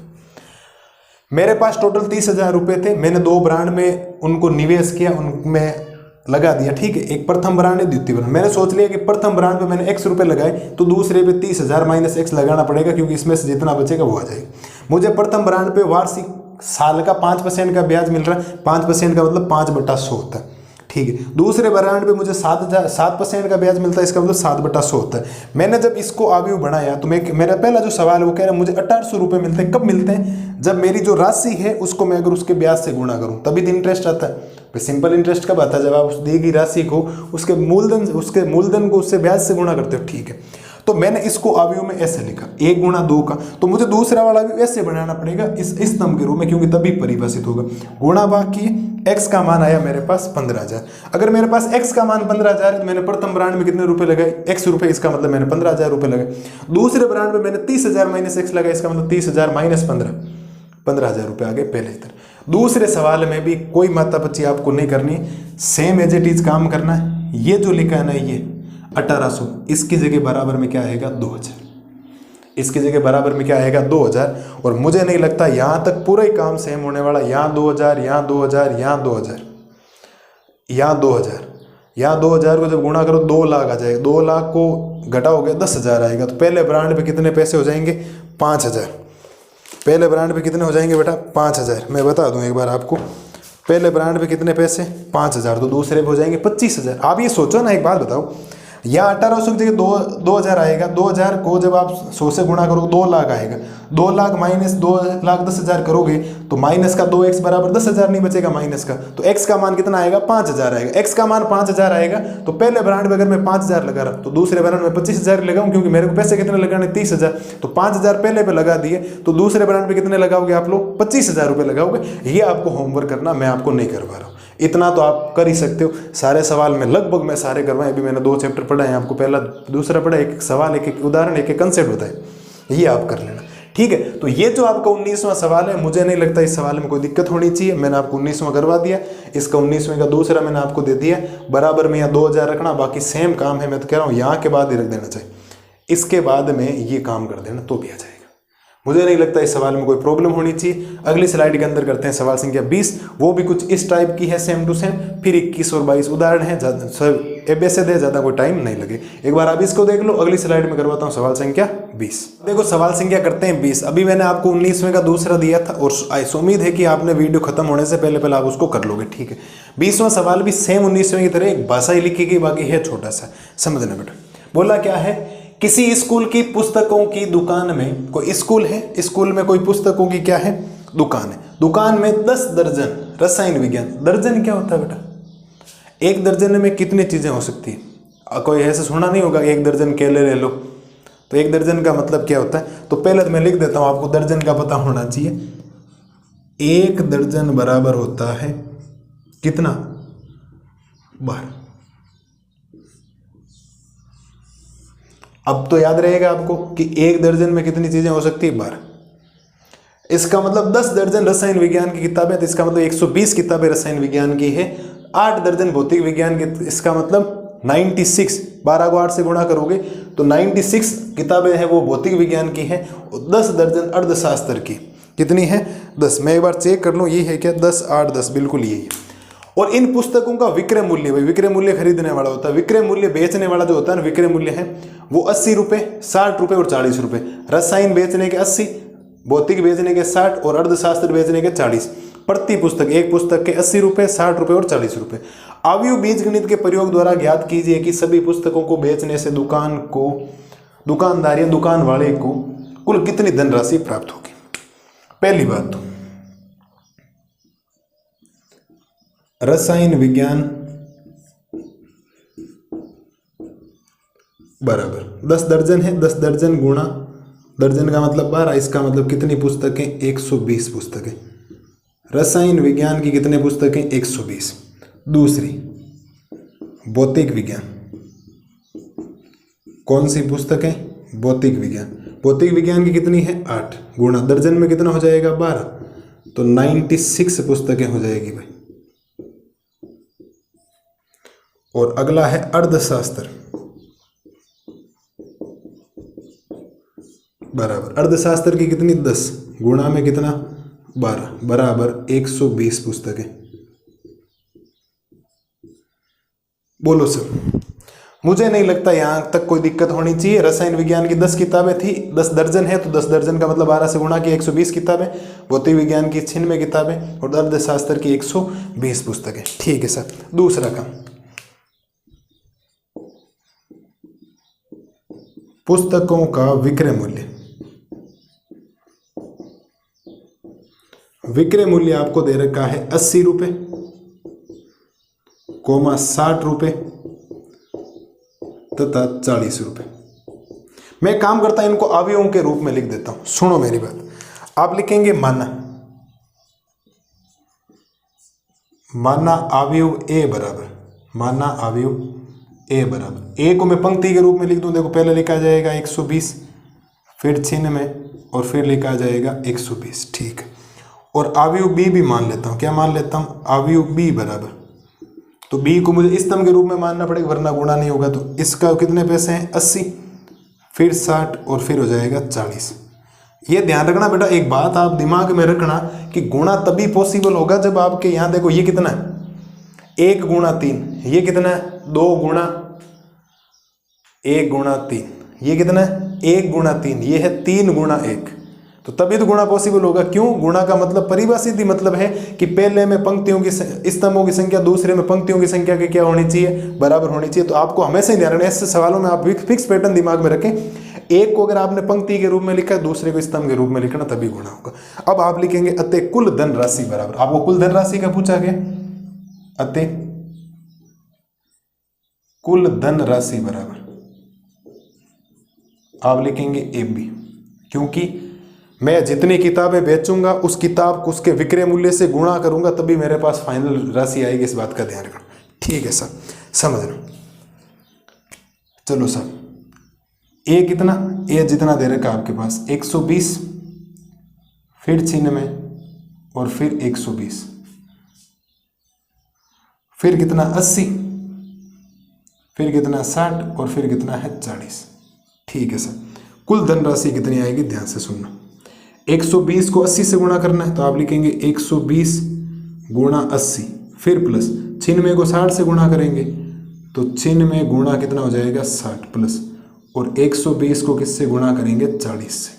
A: मेरे पास टोटल 30,000 रुपये थे, मैंने 2 ब्रांड में उनको निवेश किया, उनमें लगा दिया। ठीक है, एक प्रथम ब्रांड है, द्वितीय ब्रांड। मैंने सोच लिया कि प्रथम ब्रांड पे मैंने x रुपये लगाए तो दूसरे पे 30,000 माइनस x लगाना पड़ेगा, क्योंकि इसमें से जितना बचेगा वो आ जाएगा। मुझे प्रथम ब्रांड पे वार्षिक साल का 5% का ब्याज मिल रहा है। 5% का मतलब 5/100 होता है। ठीक है, दूसरे ब्रांड पे मुझे 7% का ब्याज मिलता है, इसका मतलब 7/100 होता है। मैंने जब इसको आव्यूह बनाया तो मेरा पहला जो सवाल है वो कह रहा है मुझे 1800 रुपये मिलते हैं। कब मिलते हैं? जब मेरी जो राशि है उसको मैं अगर उसके ब्याज से गुणा करूं तभी तो इंटरेस्ट आता है। तो सिंपल इंटरेस्ट कब आता है? जब आप उस दी गई राशि को उसके मूलधन को उससे ब्याज से गुणा करते हो। ठीक है, तो मैंने इसको अवयव में ऐसे लिखा 1 गुणा 2 का, तो मुझे दूसरा वाला भी ऐसे बनाना पड़ेगा इस स्तंभ के रूप में, क्योंकि तभी परिभाषित होगा। गुणा बाकी x का मान आया मेरे पास 15,000। अगर मेरे पास x का मान 15,000 है तो मैंने प्रथम ब्रांड में कितने रुपए लगाए? x रुपए, इसका मतलब मैंने 15,000 रुपए लगाए। दूसरे ब्रांड में मैंने 30,000 माइनस x लगाया, इसका मतलब 30,000 माइनस 15,000 रुपए आ गए पहले की तरह। दूसरे सवाल में भी कोई मातापच्ची आपको नहीं करनी, सेम एज इट इज काम करना है। ये जो लिखा है ना ये 1800, इसकी जगह बराबर में क्या आएगा? 2000। इसकी जगह बराबर में क्या आएगा? 2000। और मुझे नहीं लगता यहां तक पूरा ही काम सेम होने वाला। यहाँ 2000, यहाँ 2000, यहाँ 2000, यहाँ 2000, यहाँ 2000 को जब गुणा करो 2 लाख आ जाएगा। 2 लाख को घटाओगे 10,000 आएगा। तो पहले ब्रांड पे कितने पैसे हो जाएंगे? 5,000। पहले ब्रांड पे कितने हो जाएंगे बेटा? 5,000। मैं बता दूं एक बार आपको, पहले ब्रांड पे कितने पैसे? 5,000। तो दूसरे पे हो जाएंगे 25,000। आप ये सोचो ना, एक बात बताओ, या 1800 की जगह 2,000 आएगा। 2,000 को जब आप 100 से गुणा करोगे 2 लाख आएगा। 2 लाख माइनस 2,10,000 करोगे तो माइनस का 2x बराबर 10,000 नहीं बचेगा माइनस का, तो x का मान कितना आएगा? 5,000 आएगा। x का मान 5,000 आएगा तो पहले ब्रांड में अगर मैं 5,000 लगा रहा तो दूसरे ब्रांड में 25,000 लगाऊं, क्योंकि मेरे को पैसे कितने लगाने? 30,000। तो 5,000 पहले पे लगा दिए, तो दूसरे ब्रांड पे कितने लगाओगे आप लोग? 25,000 रुपये लगाओगे। ये आपको होमवर्क करना, मैं आपको नहीं करवा रहा हूँ। इतना तो आप कर ही सकते हो। सारे सवाल में लगभग मैं सारे करवाए। अभी मैंने 2 चैप्टर पढ़ा है, आपको पहला दूसरा पढ़ा, एक एक सवाल, एक एक उदाहरण, एक एक कंसेप्ट होता है, ये आप कर लेना। ठीक है, तो ये जो आपका 19वां सवाल है, मुझे नहीं लगता इस सवाल में कोई दिक्कत होनी चाहिए। मैंने आपको 19वां करवा दिया, इसका 19वें का दूसरा मैंने आपको दे दिया। बराबर में यहाँ 2000 रखना, बाकी सेम काम है। मैं तो कह रहा हूँ यहाँ के बाद ही रख देना चाहिए, इसके बाद में ये काम कर देना तो भी आ जाएगा। मुझे नहीं लगता इस सवाल में कोई प्रॉब्लम होनी चाहिए। अगली स्लाइड के अंदर करते हैं सवाल संख्या 20। वो भी कुछ इस टाइप की है, सेम टू सेम। फिर 21 और 22 उदाहरण है, बेसिक है, ज़्यादा कोई टाइम नहीं लगे। एक बार आप इसको देख लो, अगली स्लाइड में करवाता हूँ सवाल संख्या 20। देखो सवाल संख्या करते हैं 20। अभी मैंने आपको 19वें का दूसरा दिया था और उम्मीद है कि आपने वीडियो खत्म होने से पहले आप उसको कर लोगे। ठीक है, 20वां सवाल भी सेम 19वें की तरह एक भाषा ही लिखी गई, बाकी है छोटा सा, समझना बेटा। बोला क्या है, किसी स्कूल की पुस्तकों की दुकान में, कोई स्कूल है, स्कूल में कोई पुस्तकों की क्या है? दुकान है। दुकान में 10 दर्जन रसायन विज्ञान, दर्जन क्या होता है बेटा? एक दर्जन में कितनी चीजें हो सकती है? कोई ऐसे सुना नहीं होगा 1 दर्जन केले ले लो, तो 1 दर्जन का मतलब क्या होता है? तो पहले तो मैं लिख देता हूं, आपको दर्जन का पता होना चाहिए। 1 दर्जन बराबर होता है कितना? 12। अब तो याद रहेगा आपको कि 1 दर्जन में कितनी चीजें हो सकती है? 12। इसका मतलब 10 दर्जन रसायन विज्ञान की किताबें, तो इसका मतलब 120 किताबें रसायन विज्ञान की है। 8 दर्जन भौतिक विज्ञान की, इसका मतलब 96। 12 को 8 से गुणा करोगे तो 96 किताबें हैं वो भौतिक विज्ञान की है। और 10 दर्जन अर्थशास्त्र की, कितनी है? 10। मैं एक बार चेक कर लूँ, ये है क्या? 10, 8, 10, बिल्कुल यही है। और इन पुस्तकों का विक्रय मूल्य, भाई विक्रय मूल्य खरीदने वाला होता है, विक्रय मूल्य बेचने वाला जो होता है ना, विक्रय मूल्य है वो 80 रुपये, 60 रुपये और 40 रुपये। रसायन बेचने के 80, भौतिक बेचने के 60 और अर्थशास्त्र बेचने के 40 प्रति पुस्तक। एक पुस्तक के 80 रुपये, 60 रुपये और 40 रुपये। अवयव बीजगणित के प्रयोग द्वारा ज्ञात कीजिए कि सभी पुस्तकों को बेचने से दुकानदार या दुकान वाले को कुल कितनी धनराशि प्राप्त होगी। पहली बात तो रसायन विज्ञान बराबर 10 दर्जन है, 10 दर्जन गुणा दर्जन का मतलब 12, इसका मतलब कितनी पुस्तकें? 120 पुस्तकें। रसायन विज्ञान की कितने पुस्तकें? 120। दूसरी भौतिक विज्ञान, कौन सी पुस्तकें? भौतिक विज्ञान। भौतिक विज्ञान की कितनी है? 8 गुणा दर्जन में कितना हो जाएगा? 12, तो 96 पुस्तकें हो जाएगी भाई। और अगला है अर्थशास्त्र बराबर, अर्थशास्त्र की कितनी? 10 गुणा में कितना? 12 बराबर 120 पुस्तकें। बोलो सर, मुझे नहीं लगता यहां तक कोई दिक्कत होनी चाहिए। रसायन विज्ञान की 10 किताबें थी, 10 दर्जन है तो 10 दर्जन का मतलब 12 से गुणा की 120 किताबें। भौतिक विज्ञान की 96 किताबें और अर्थशास्त्र की 120 पुस्तकें। ठीक है सर, दूसरा काम, पुस्तकों का विक्रय मूल्य। विक्रय मूल्य आपको दे रखा है 80 रुपये, 60 रुपये तथा 40 रुपये। मैं काम करता इनको अवयवों के रूप में लिख देता हूं। सुनो मेरी बात, आप लिखेंगे माना अवयव ए बराबर, माना अवयव ए बराबर, ए को मैं पंक्ति के रूप में लिख दूं। देखो पहले लिखा जाएगा 120, फिर चिन्ह में, और फिर लिखा जाएगा 120, ठीक है। और अवयव बी भी मान लेता हूं। क्या मान लेता हूं? अवयव बी बराबर, तो बी को मुझे स्तंभ के रूप में मानना पड़ेगा वरना गुणा नहीं होगा। तो इसका कितने पैसे हैं? 80, फिर 60 और फिर हो जाएगा 40। ये ध्यान रखना बेटा, एक बात आप दिमाग में रखना कि गुणा तभी पॉसिबल होगा जब आपके यहाँ देखो ये कितना है 1 गुणा 3, ये कितना है 2 गुणा 1 गुणा 3, ये कितना है 1 गुणा 3, ये है 3 गुणा 1। तो तभी तो गुणा पॉसिबल होगा। क्यों? गुणा का मतलब परिभाषित ही मतलब है कि पहले में पंक्तियों की स्तंभों की संख्या दूसरे में पंक्तियों की संख्या के क्या होनी चाहिए? बराबर होनी चाहिए। तो आपको हमेशा ही ध्यान रखना, ऐसे सवालों में आप फिक्स पैटर्न दिमाग में रखें। एक को अगर आपने पंक्ति के रूप में लिखा है, दूसरे को स्तंभ के रूप में लिखना, तभी गुणा होगा। अब आप लिखेंगे अतः कुल धन राशि बराबर, आपको कुल धन राशि का पूछा गया, अतः कुल धन राशि बराबर आप लिखेंगे AB, क्योंकि मैं जितनी किताबें बेचूंगा उस किताब को उसके विक्रय मूल्य से गुणा करूंगा तभी मेरे पास फाइनल राशि आएगी। इस बात का ध्यान रखना, ठीक है सर, समझ लो। चलो सर, ए कितना? ए जितना दे रखा आपके पास 120, फिर चिन्ह में, और फिर 120, फिर कितना 80, फिर कितना 60 और फिर कितना है 40, ठीक है सर। कुल धनराशि कितनी आएगी? ध्यान से सुनना। 120 को 80 से गुणा करना है तो आप लिखेंगे 120 गुणा 80, फिर प्लस चिन्ह में को 60 से गुणा करेंगे तो चिन्ह में गुणा कितना हो जाएगा 60 प्लस, और 120 को किससे गुणा करेंगे? 40 से।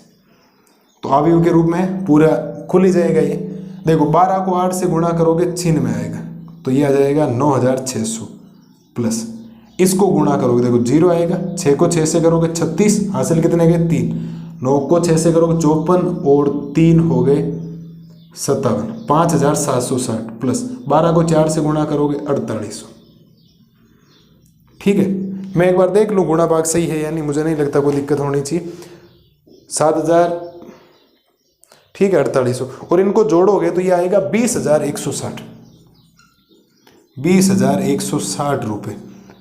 A: तो अवयव के रूप में पूरा खुल ही जाएगा ये। देखो 12 को 8 से गुणा करोगे चिन्ह में आएगा तो ये आ जाएगा 9600 प्लस, इसको गुणा करोगे देखो 0 आएगा, 6 को 6 से करोगे 36, हासिल कितने गए 3, 9 को 6 से करोगे 54 और 3 हो गए 57, 5760 प्लस 12 को 4 से गुणा करोगे 4800, ठीक है। मैं एक बार देख लूँ गुणा भाग सही है यानी, मुझे नहीं लगता कोई दिक्कत होनी चाहिए। 7000, ठीक है 4800, और इनको जोड़ोगे तो ये आएगा 20160, 20160 रुपये।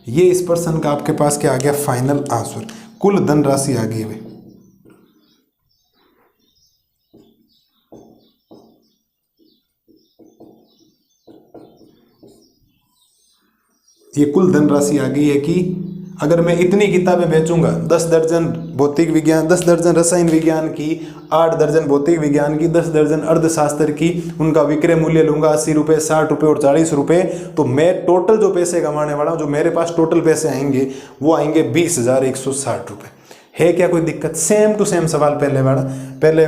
A: ये इस प्रश्न का आपके पास क्या आ गया? फाइनल आंसर, कुल धनराशि आ गई है। ये कुल धनराशि आ गई है कि अगर मैं इतनी किताबें बेचूंगा, 10 दर्जन भौतिक विज्ञान, 10 दर्जन रसायन विज्ञान की, 8 दर्जन भौतिक विज्ञान की, 10 दर्जन अर्थशास्त्र की, उनका विक्रय मूल्य लूंगा 80 रुपये, 60 रुपये और 40 रुपये, तो मैं टोटल जो पैसे कमाने वाला हूँ, जो मेरे पास टोटल पैसे आएंगे वो आएंगे 20160 रुपये। है क्या कोई दिक्कत? सेम टू सेम सवाल पहले वाला। पहले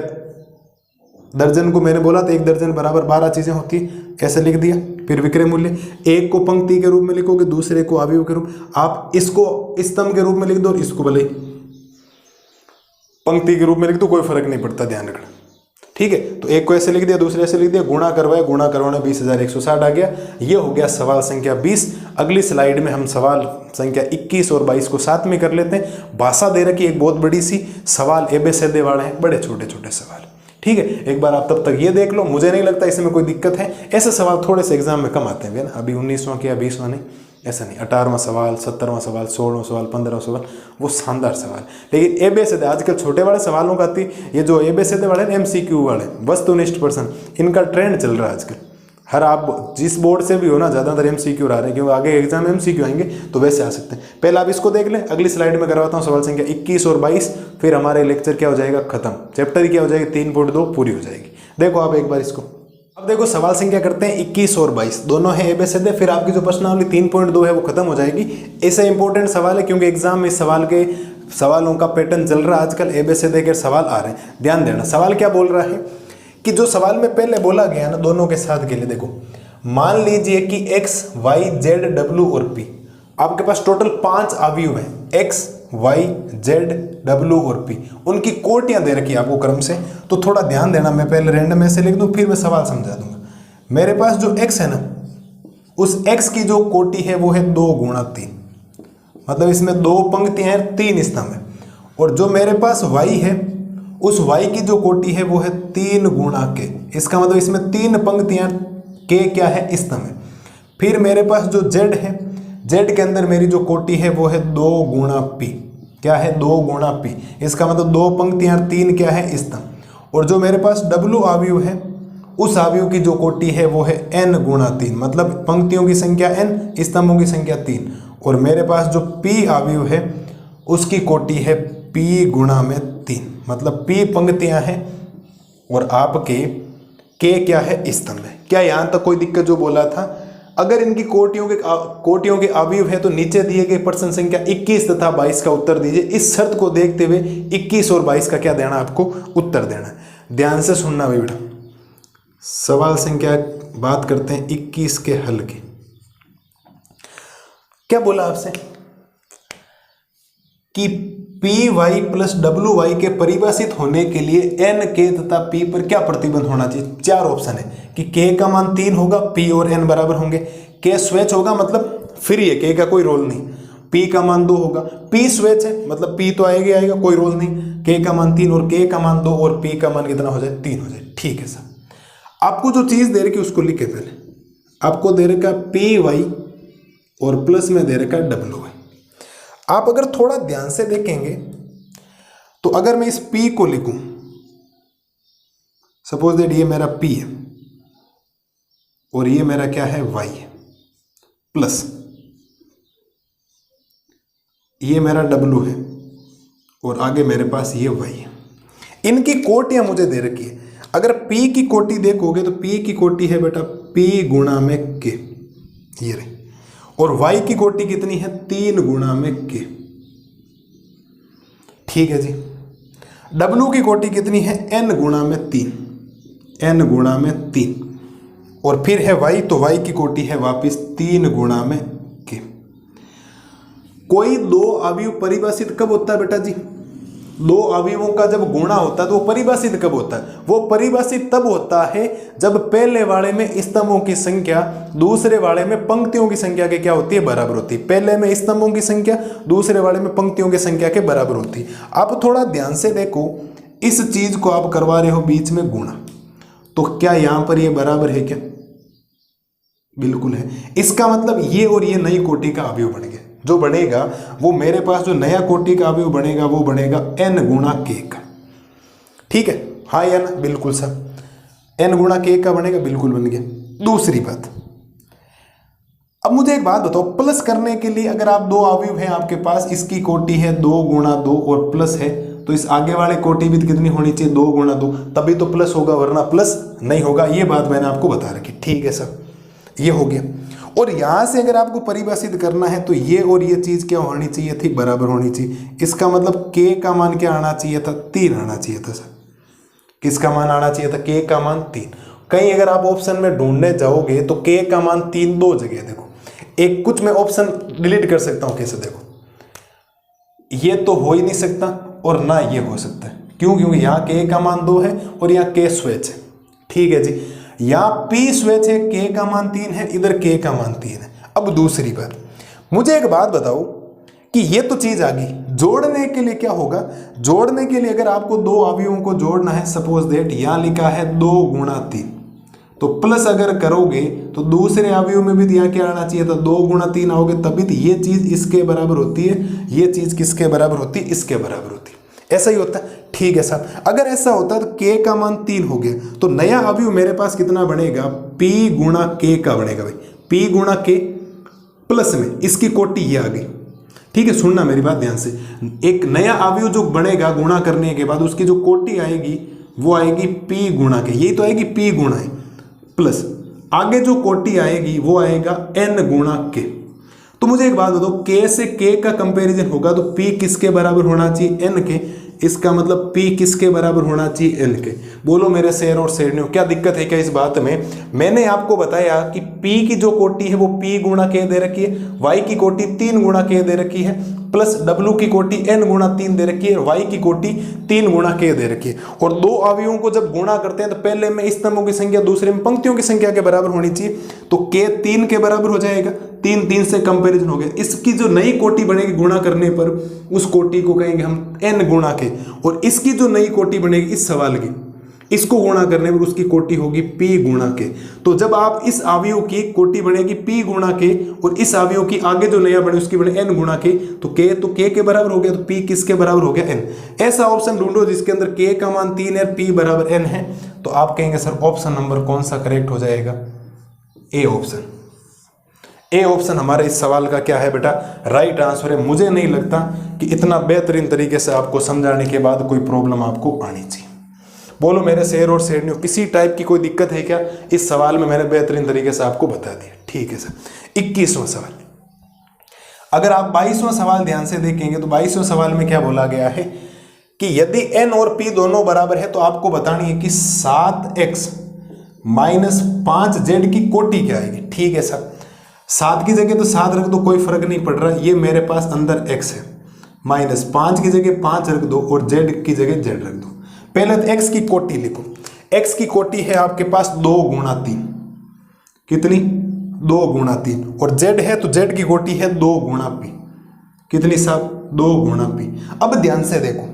A: दर्जन को मैंने बोला था 1 दर्जन बराबर 12 चीजें होती, ऐसे लिख दिया। फिर विक्रय मूल्य, एक को पंक्ति के रूप में लिखोगे, दूसरे को अवयव के रूप, आप इसको स्तंभ के रूप में लिख दो और इसको भले पंक्ति के रूप में लिख दो, कोई फर्क नहीं पड़ता, ध्यान रखना, ठीक है। तो एक को ऐसे लिख दिया, दूसरे ऐसे लिख दिया, गुणा करवाए, गुणा करवाने 20160 आ गया। ये हो गया सवाल संख्या 20। अगली स्लाइड में हम सवाल संख्या 21 और 22 को साथ में कर लेते हैं। भाषा दे रखी एक बहुत बड़ी सी, सवाल एबेसेदे वाले हैं, बड़े छोटे छोटे सवाल, ठीक है। एक बार आप तब तक ये देख लो, मुझे नहीं लगता इसमें कोई दिक्कत है। ऐसे सवाल थोड़े से एग्जाम में कम आते हैं ना, अभी 19वां के या 20वां नहीं, ऐसा नहीं। 18वां सवाल, 17वां सवाल, 16वां सवाल, 15वां सवाल, वो शानदार सवाल। लेकिन एबेसेदे आजकल छोटे वाले सवालों का आती, ये जो एबेसेदे वाले MCQ वाले वस्तुनिष्ठ प्रश्न, इनका ट्रेंड चल रहा है आजकल। हर आप जिस बोर्ड से भी हो ना, ज़्यादातर MCQ आ रहे हैं, क्योंकि आगे एग्जाम MCQ आएंगे तो वैसे आ सकते हैं। पहले आप इसको देख लें, अगली स्लाइड में करवाता हूँ सवाल संख्या 21 और 22, फिर हमारे लेक्चर क्या हो जाएगा खत्म, चैप्टर क्या हो जाएगी 3.2 पूरी हो जाएगी। देखो आप एक बार इसको, अब देखो सवाल संख्या करते हैं 21 और 22, दोनों है एबेसेदे, फिर आपकी जो प्रश्नावली 3.2 है वो खत्म हो जाएगी। ऐसा इंपॉर्टेंट सवाल है क्योंकि एग्जाम में इस सवाल के सवालों का पैटर्न चल रहा है आजकल, एबेसेदे के सवाल आ रहे हैं। ध्यान देना, सवाल क्या बोल रहा है कि जो सवाल में पहले बोला गया ना, दोनों के साथ के लिए देखो, मान लीजिए कि X, Y, Z, W और P, आपके पास टोटल 5 अवयव हैं, X, वाई, जेड, डब्ल्यू और पी, उनकी कोटियां दे रखी है आपको क्रम से। तो थोड़ा ध्यान देना, मैं पहले रैंडम में से लिख दूं फिर मैं सवाल समझा दूंगा। मेरे पास जो x है ना, उस x की जो कोटि है वो है 2 गुणा 3, मतलब इसमें 2 पंक्तियां हैं 3 स्तंभ है। और जो मेरे पास y है, उस y की जो कोटि है वो है 3 गुणा k, इसका मतलब इसमें 3 पंक्तियां k क्या है, स्तंभ है। फिर मेरे पास जो z है, z के अंदर मेरी जो कोटि है वो है 2 गुणा p, क्या है 2 गुणा p, इसका मतलब 2 पंक्तियां 3 क्या है, स्तंभ। और जो मेरे पास w अवयव है, उस अवयव की जो कोटि है वो है n गुणा 3, मतलब पंक्तियों की संख्या n, स्तंभों की संख्या 3। और मेरे पास जो p अवयव है उसकी कोटि है p गुणा में 3, मतलब p पंक्तियां हैं और आपके k क्या है, स्तंभ है। क्या यहां तक कोई दिक्कत जो बोला था? अगर इनकी कोटियों के अवयव है तो नीचे दिए गए प्रश्न संख्या 21 तथा 22 का उत्तर दीजिए। इस शर्त को देखते हुए 21 और 22 का क्या देना, आपको उत्तर देना है। ध्यान से सुनना भाई बेटा। सवाल संख्या बात करते हैं 21 के हल की। क्या बोला आपसे कि P Y plus W Y के परिभाषित होने के लिए एन के तथा पी पर क्या प्रतिबंध होना चाहिए? 4 ऑप्शन है कि के का मान 3 होगा, पी और एन बराबर होंगे, के स्वेच होगा मतलब फ्री है, के का कोई रोल नहीं, पी का मान 2 होगा, पी स्वेच है मतलब पी तो आएगा आएगा, कोई रोल नहीं, के का मान 3 और के का मान 2 और पी का मान कितना हो जाए, 3 हो जाए। ठीक है सर, आपको जो चीज दे रखी उसको लिखे पहले। आपको दे रखा पी वाई और प्लस में दे रखा डब्ल्यू वाई। आप अगर थोड़ा ध्यान से देखेंगे तो अगर मैं इस P को लिखूं, सपोज दैट ये मेरा P है और ये मेरा क्या है, Y है, प्लस ये मेरा W है और आगे मेरे पास ये Y है। इनकी कोटियां मुझे दे रखी है। अगर P की कोटि देखोगे तो P की कोटि है बेटा P गुणा में K, ये रही, और y की कोटि कितनी है, 3 गुणा में k। ठीक है जी। w की कोटि कितनी है, n गुणा में 3, n गुणा में 3, और फिर है y, तो y की कोटि है वापिस 3 गुणा में k। कोई 2 अवयव परिभाषित कब होता है बेटा जी? 2 अवयवों का जब गुणा होता है तो वो परिभाषित कब होता है? वो परिभाषित तब होता है जब पहले वाले में स्तंभों की संख्या दूसरे वाले में पंक्तियों की संख्या के क्या होती है, बराबर होती है। पहले में स्तंभों की संख्या दूसरे वाले में पंक्तियों की संख्या के बराबर होती है। आप थोड़ा ध्यान से देखो, इस चीज को आप करवा रहे हो बीच में गुणा, तो क्या यहां पर ये बराबर है क्या? बिल्कुल है। इसका मतलब ये और ये नई कोटि का अवयव बन गया। जो बनेगा वो मेरे पास जो नया कोटि का अवयव बनेगा वो बनेगा n गुणा k का। ठीक है, हाँ या ना? बिल्कुल सर, n गुणा k का बनेगा, बिल्कुल बन गया। दूसरी बात, अब मुझे एक बात बताओ, प्लस करने के लिए अगर आप 2 अवयव हैं आपके पास, इसकी कोटि है 2 गुणा 2 और प्लस है, तो इस आगे वाले कोटि भी कितनी होनी चाहिए, 2 गुणा 2, तभी तो प्लस होगा, वरना प्लस नहीं होगा। ये बात मैंने आपको बता रखी। ठीक है सर, ये हो गया। और यहां से अगर आपको परिभाषित करना है तो ये और ये चीज क्या होनी चाहिए थी, बराबर होनी चाहिए। इसका मतलब k का मान क्या आना चाहिए था, 3 आना चाहिए था सर। किसका मान आना चाहिए था, k का मान 3। कहीं अगर आप ऑप्शन में ढूंढने जाओगे तो k का मान 3 2 जगह देखो, एक कुछ मैं ऑप्शन डिलीट कर सकता हूं, कैसे देखो, ये तो हो ही नहीं सकता और ना ये हो सकता है। क्यों? क्योंकि यहाँ k का मान 2 है और यहाँ k स्वेच है। ठीक है जी, यहाँ p स्वेच है, k का मान 3 है, इधर k का मान 3 है। अब दूसरी बात, मुझे एक बात बताओ कि ये तो चीज आ गई, जोड़ने के लिए क्या होगा? जोड़ने के लिए अगर आपको 2 अवयवों को जोड़ना है, सपोज दैट यहाँ लिखा है 2 गुणा 3, तो प्लस अगर करोगे तो दूसरे अवयव में भी यहाँ क्या आना चाहिए था, 2 गुणा 3 आओगे, तभी तो ये चीज इसके बराबर होती है, ये चीज किसके बराबर होती है, इसके बराबर होती है। ऐसा ही होता है। ठीक है साहब, अगर ऐसा होता तो k का मान 3 हो गया, तो नया अवयव मेरे पास कितना बनेगा, p गुणा k का बनेगा भाई, p गुणा k प्लस में इसकी कोटि ये आ गई। ठीक है, सुनना मेरी बात ध्यान से, एक नया अवयव जो बनेगा गुणा करने के बाद उसकी जो कोटि आएगी वो आएगी p गुणा k, यही तो आएगी p गुणा है, प्लस आगे जो कोटि आएगी वो आएगा n गुणा k। तो मुझे एक बात बताओ, k से k का कंपैरिजन होगा तो p किसके बराबर होना चाहिए, n के। इसका मतलब p किसके बराबर होना चाहिए, n के। बोलो मेरे शेर और शेरनियों, क्या दिक्कत है क्या इस बात में? मैंने आपको बताया कि p की जो कोटि है वो p गुणा k दे रखी है, y की कोटि 3 गुणा k दे रखी है, प्लस w की कोटि n गुणा 3 दे रखी है, y की कोटि 3 गुणा k दे रखी है। और दो अवयवों को जब गुणा करते हैं तो पहले में स्तंभों की संख्या दूसरे में पंक्तियों की संख्या के बराबर होनी चाहिए, तो k 3 के बराबर हो जाएगा, 3 3 से कंपैरिजन हो गया। इसकी जो नई कोटि बनेगी गुणा करने पर उस कोटि को कहेंगे हम n गुणा k, और इसकी जो नई कोटि बनेगी इस सवाल की, इसको गुणा करने पर उसकी कोटि होगी p गुणा k। तो जब आप इस अवयव की कोटि बनेगी p गुणा k और इस अवयव की आगे जो नया बने उसकी बने n गुणा k, तो k के बराबर हो गया, तो p किसके बराबर हो गया, n। ऐसा ऑप्शन ढूंढो जिसके अंदर k का मान 3 है, p बराबर n है, तो आप कहेंगे सर ऑप्शन नंबर कौन सा करेक्ट हो जाएगा, ए ऑप्शन। ए ऑप्शन हमारे इस सवाल का क्या है बेटा, राइट आंसर है। मुझे नहीं लगता कि इतना बेहतरीन तरीके से आपको समझाने के बाद कोई प्रॉब्लम आपको आनी चाहिए। बोलो मेरे शेर और शेरनियों, किसी टाइप की कोई दिक्कत है क्या? इस सवाल में मैंने बेहतरीन तरीके से आपको बता दिया। ठीक है सर। 21वां सवाल, अगर आप 22वां सवाल ध्यान से देखेंगे तो 22वें सवाल में क्या बोला गया है कि यदि n और p दोनों बराबर है तो आपको बतानी है कि 7x माइनस 5z की कोटि क्या आएगी। ठीक है सर, 7 की जगह तो 7 रख दो, कोई फर्क नहीं पड़ रहा, ये मेरे पास अंदर x है, माइनस 5 की जगह 5 रख दो और z की जगह z रख दो। पहले तो x की कोटि लिखो, x की कोटि है आपके पास 2 गुणा 3, कितनी 2 गुणा 3, और z है तो z की कोटि है 2 गुणा p, कितनी साहब 2 गुणा p। अब ध्यान से देखो,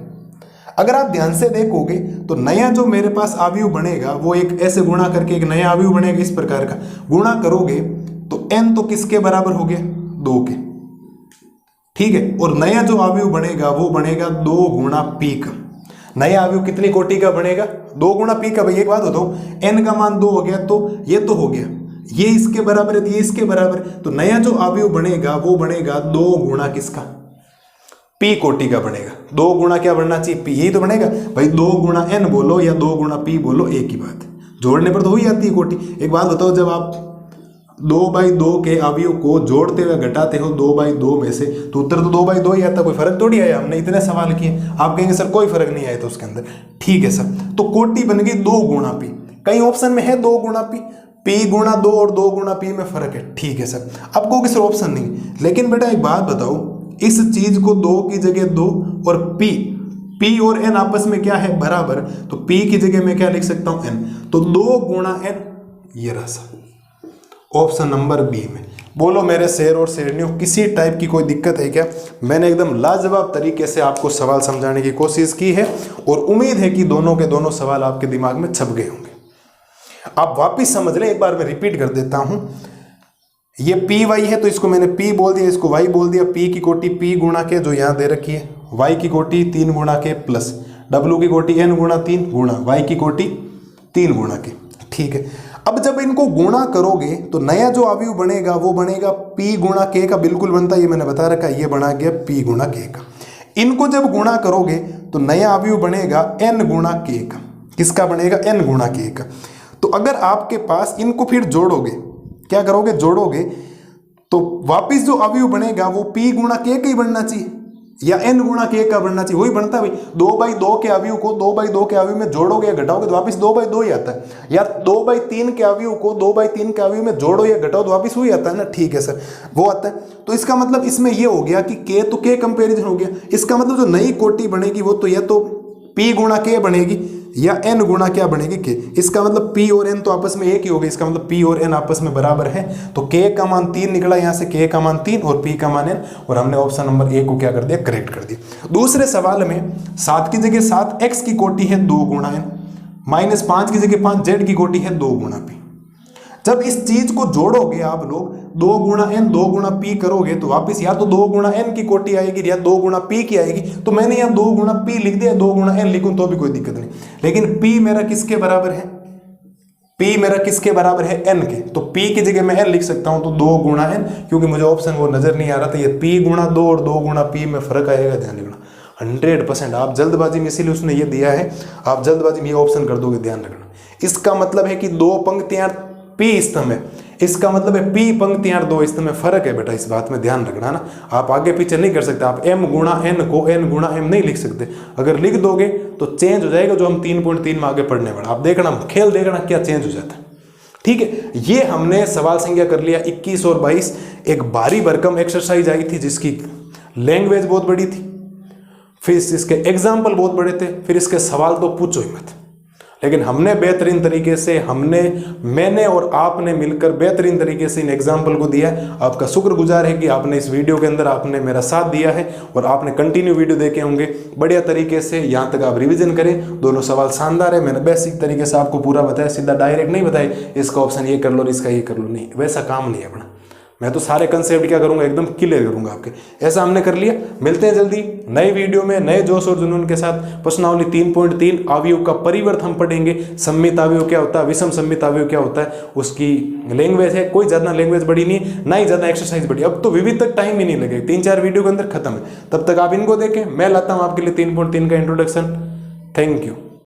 A: अगर आप ध्यान से देखोगे तो नया जो मेरे पास अवयव बनेगा वो एक ऐसे गुणा करके एक नया अवयव बनेगा, इस प्रकार का गुणा करोगे तो n तो किसके बराबर हो गया, 2 के। ठीक है, और नया जो अवयव बनेगा वो बनेगा 2 गुणा p का। नया अवयव कितनी कोटि का बनेगा, 2 गुणा p का। भाई एक बात बताओ, n का मान 2 हो गया तो ये तो हो गया, ये इसके बराबर है तो ये इसके बराबर है, तो नया जो अवयव बनेगा वो बनेगा 2 गुणा किसका, p कोटि का बनेगा। 2 गुणा क्या बनना चाहिए, p, यही तो बनेगा भाई। 2 गुणा n बोलो या 2 गुणा p बोलो, एक ही बात है, जोड़ने पर तो हो ही जाती है कोटि। एक बात बताओ, जब आप 2/2 के अवयव को जोड़ते हुए घटाते हो 2/2 में से, तो उत्तर तो 2/2 ही आता, कोई फर्क थोड़ी आया। हमने इतने सवाल किए, आप कहेंगे सर कोई फर्क नहीं आया तो उसके अंदर। ठीक है सर, तो कोटि बन गई 2 गुणा p। कई ऑप्शन में है 2 गुणा p गुणा 2 और 2 गुणा p में फर्क है। ठीक है सर, अब कहोगे सर ऑप्शन नहीं, लेकिन बेटा एक बात बताओ, इस चीज को 2 की जगह 2 और p और n आपस में क्या है, बराबर, तो p की जगह मैं क्या लिख सकता हूं, n, तो 2 गुणा n, ये रहा सर ऑप्शन नंबर बी में। बोलो मेरे शेर और शेरनियों, किसी टाइप की कोई दिक्कत है क्या? मैंने एकदम लाजवाब तरीके से आपको सवाल समझाने की कोशिश की है और उम्मीद है कि दोनों के दोनों सवाल आपके दिमाग में छप गए होंगे। आप वापिस समझ लें, एक बार मैं रिपीट कर देता हूं। ये पी वाई है तो इसको मैंने पी बोल दिया, इसको वाई बोल दिया। पी की कोटि पी गुणा के जो यहाँ दे रखी है, वाई की कोटि 3 गुणा के प्लस डब्ल्यू की कोटि n गुणा 3 गुणा वाई की कोटि 3 गुणा के। ठीक है, अब जब इनको गुणा करोगे तो नया जो अवयव बनेगा वो बनेगा p गुणा k का, बिल्कुल बनता है, ये मैंने बता रखा है, ये बना गया p गुणा k का। इनको जब गुणा करोगे तो नया अवयव बनेगा n गुणा k का। किसका बनेगा, n गुणा k का। तो अगर आपके पास इनको फिर जोड़ोगे, क्या करोगे, जोड़ोगे, तो वापिस जो अवयव बनेगा वो p गुणा k का ही बनना चाहिए या n गुणा k का बनना चाहिए, वही बनता है भाई। 2/2 के अवयव को 2/2 के अवयव में जोड़ोगे या घटाओगे तो वापिस 2/2 ही आता है, या 2/3 के अवयव को 2/3 के अवयव में जोड़ो या घटाओ तो वापिस वही आता है ना। ठीक है सर, वो आता है। तो इसका मतलब इसमें ये हो गया कि k तो k कंपेरिजन हो गया। इसका मतलब जो नई कोटि बनेगी वो तो या तो p गुणा k बनेगी या n गुणा क्या बनेगी, k। इसका मतलब p और n तो आपस में एक ही हो गए, इसका मतलब p और n आपस में बराबर है, तो k का मान 3 निकला यहाँ से, k का मान 3 और p का मान n, और हमने ऑप्शन नंबर ए को क्या कर दिया, करेक्ट कर दिया। दूसरे सवाल में 7 की जगह 7x की कोटि है 2 गुणा n, माइनस 5 की जगह 5z की कोटि है 2 गुणा p। जब इस चीज को जोड़ोगे आप लोग, 2 गुणा n 2 गुणा p करोगे तो वापस या तो 2 गुणा n की कोटि आएगी या 2 गुणा p की आएगी। तो मैंने यहाँ 2 गुणा p लिख दिया, 2 गुणा n लिखूं तो भी कोई दिक्कत नहीं, लेकिन p मेरा किसके बराबर है, p मेरा किसके बराबर है, n के। तो p की जगह मैं n लिख सकता हूं, तो 2 गुणा n, क्योंकि मुझे ऑप्शन वो नजर नहीं आ रहा था। ये p गुणा 2 और 2 गुणा p में फर्क आएगा, ध्यान रखना 100%। आप जल्दबाजी में, इसीलिए उसने ये दिया है, आप जल्दबाजी में ये ऑप्शन कर दोगे, ध्यान रखना। इसका मतलब है कि 2 पंक्तियां p स्तंभ है, इसका मतलब है p पंक्तियां 2 स्तंभ में फर्क है बेटा, इस बात में ध्यान रखना ना। आप आगे पीछे नहीं कर सकते, आप m गुणा n को n गुणा m नहीं लिख सकते। अगर लिख दोगे तो चेंज हो जाएगा, जो हम 3.3 में आगे पढ़ने वाला। आप देखना, खेल देखना क्या चेंज हो जाता है। ठीक है, ये हमने सवाल संख्या कर लिया 21 और 22। एक भारी भरकम एक्सरसाइज आई थी जिसकी लैंग्वेज बहुत बड़ी थी, फिर इसके एग्जाम्पल बहुत बड़े थे, फिर इसके सवाल तो पूछो ही मत। लेकिन हमने बेहतरीन तरीके से मैंने और आपने मिलकर बेहतरीन तरीके से इन एग्जाम्पल को दिया है। आपका शुक्रगुजार है कि आपने इस वीडियो के अंदर आपने मेरा साथ दिया है और आपने कंटिन्यू वीडियो देखे होंगे बढ़िया तरीके से। यहाँ तक आप रिवीजन करें, दोनों सवाल शानदार है। मैंने बेसिक तरीके से आपको पूरा बताया, सीधा डायरेक्ट नहीं बताया इसका ऑप्शन ये कर लो, इसका ये कर लो, नहीं, वैसा काम नहीं है अपना। मैं तो सारे कंसेप्ट क्या करूंगा, एकदम क्लियर करूंगा आपके। ऐसा हमने कर लिया। मिलते हैं जल्दी नए वीडियो में नए जोश और जुनून के साथ। प्रश्नावली 3.3 अवयव का परिवर्त हम पढ़ेंगे। सम्मित अवयव क्या होता है, विषम सम्मित अवयव क्या होता है, उसकी लैंग्वेज है। कोई ज्यादा लैंग्वेज बड़ी नहीं है, ना ही ज्यादा एक्सरसाइज बड़ी। अब तो विविध तक टाइम ही नहीं लगेगा, 3-4 वीडियो के अंदर खत्म है। तब तक आप इनको देखें, मैं लाता हूं आपके लिए 3.3 का इंट्रोडक्शन। Thank you.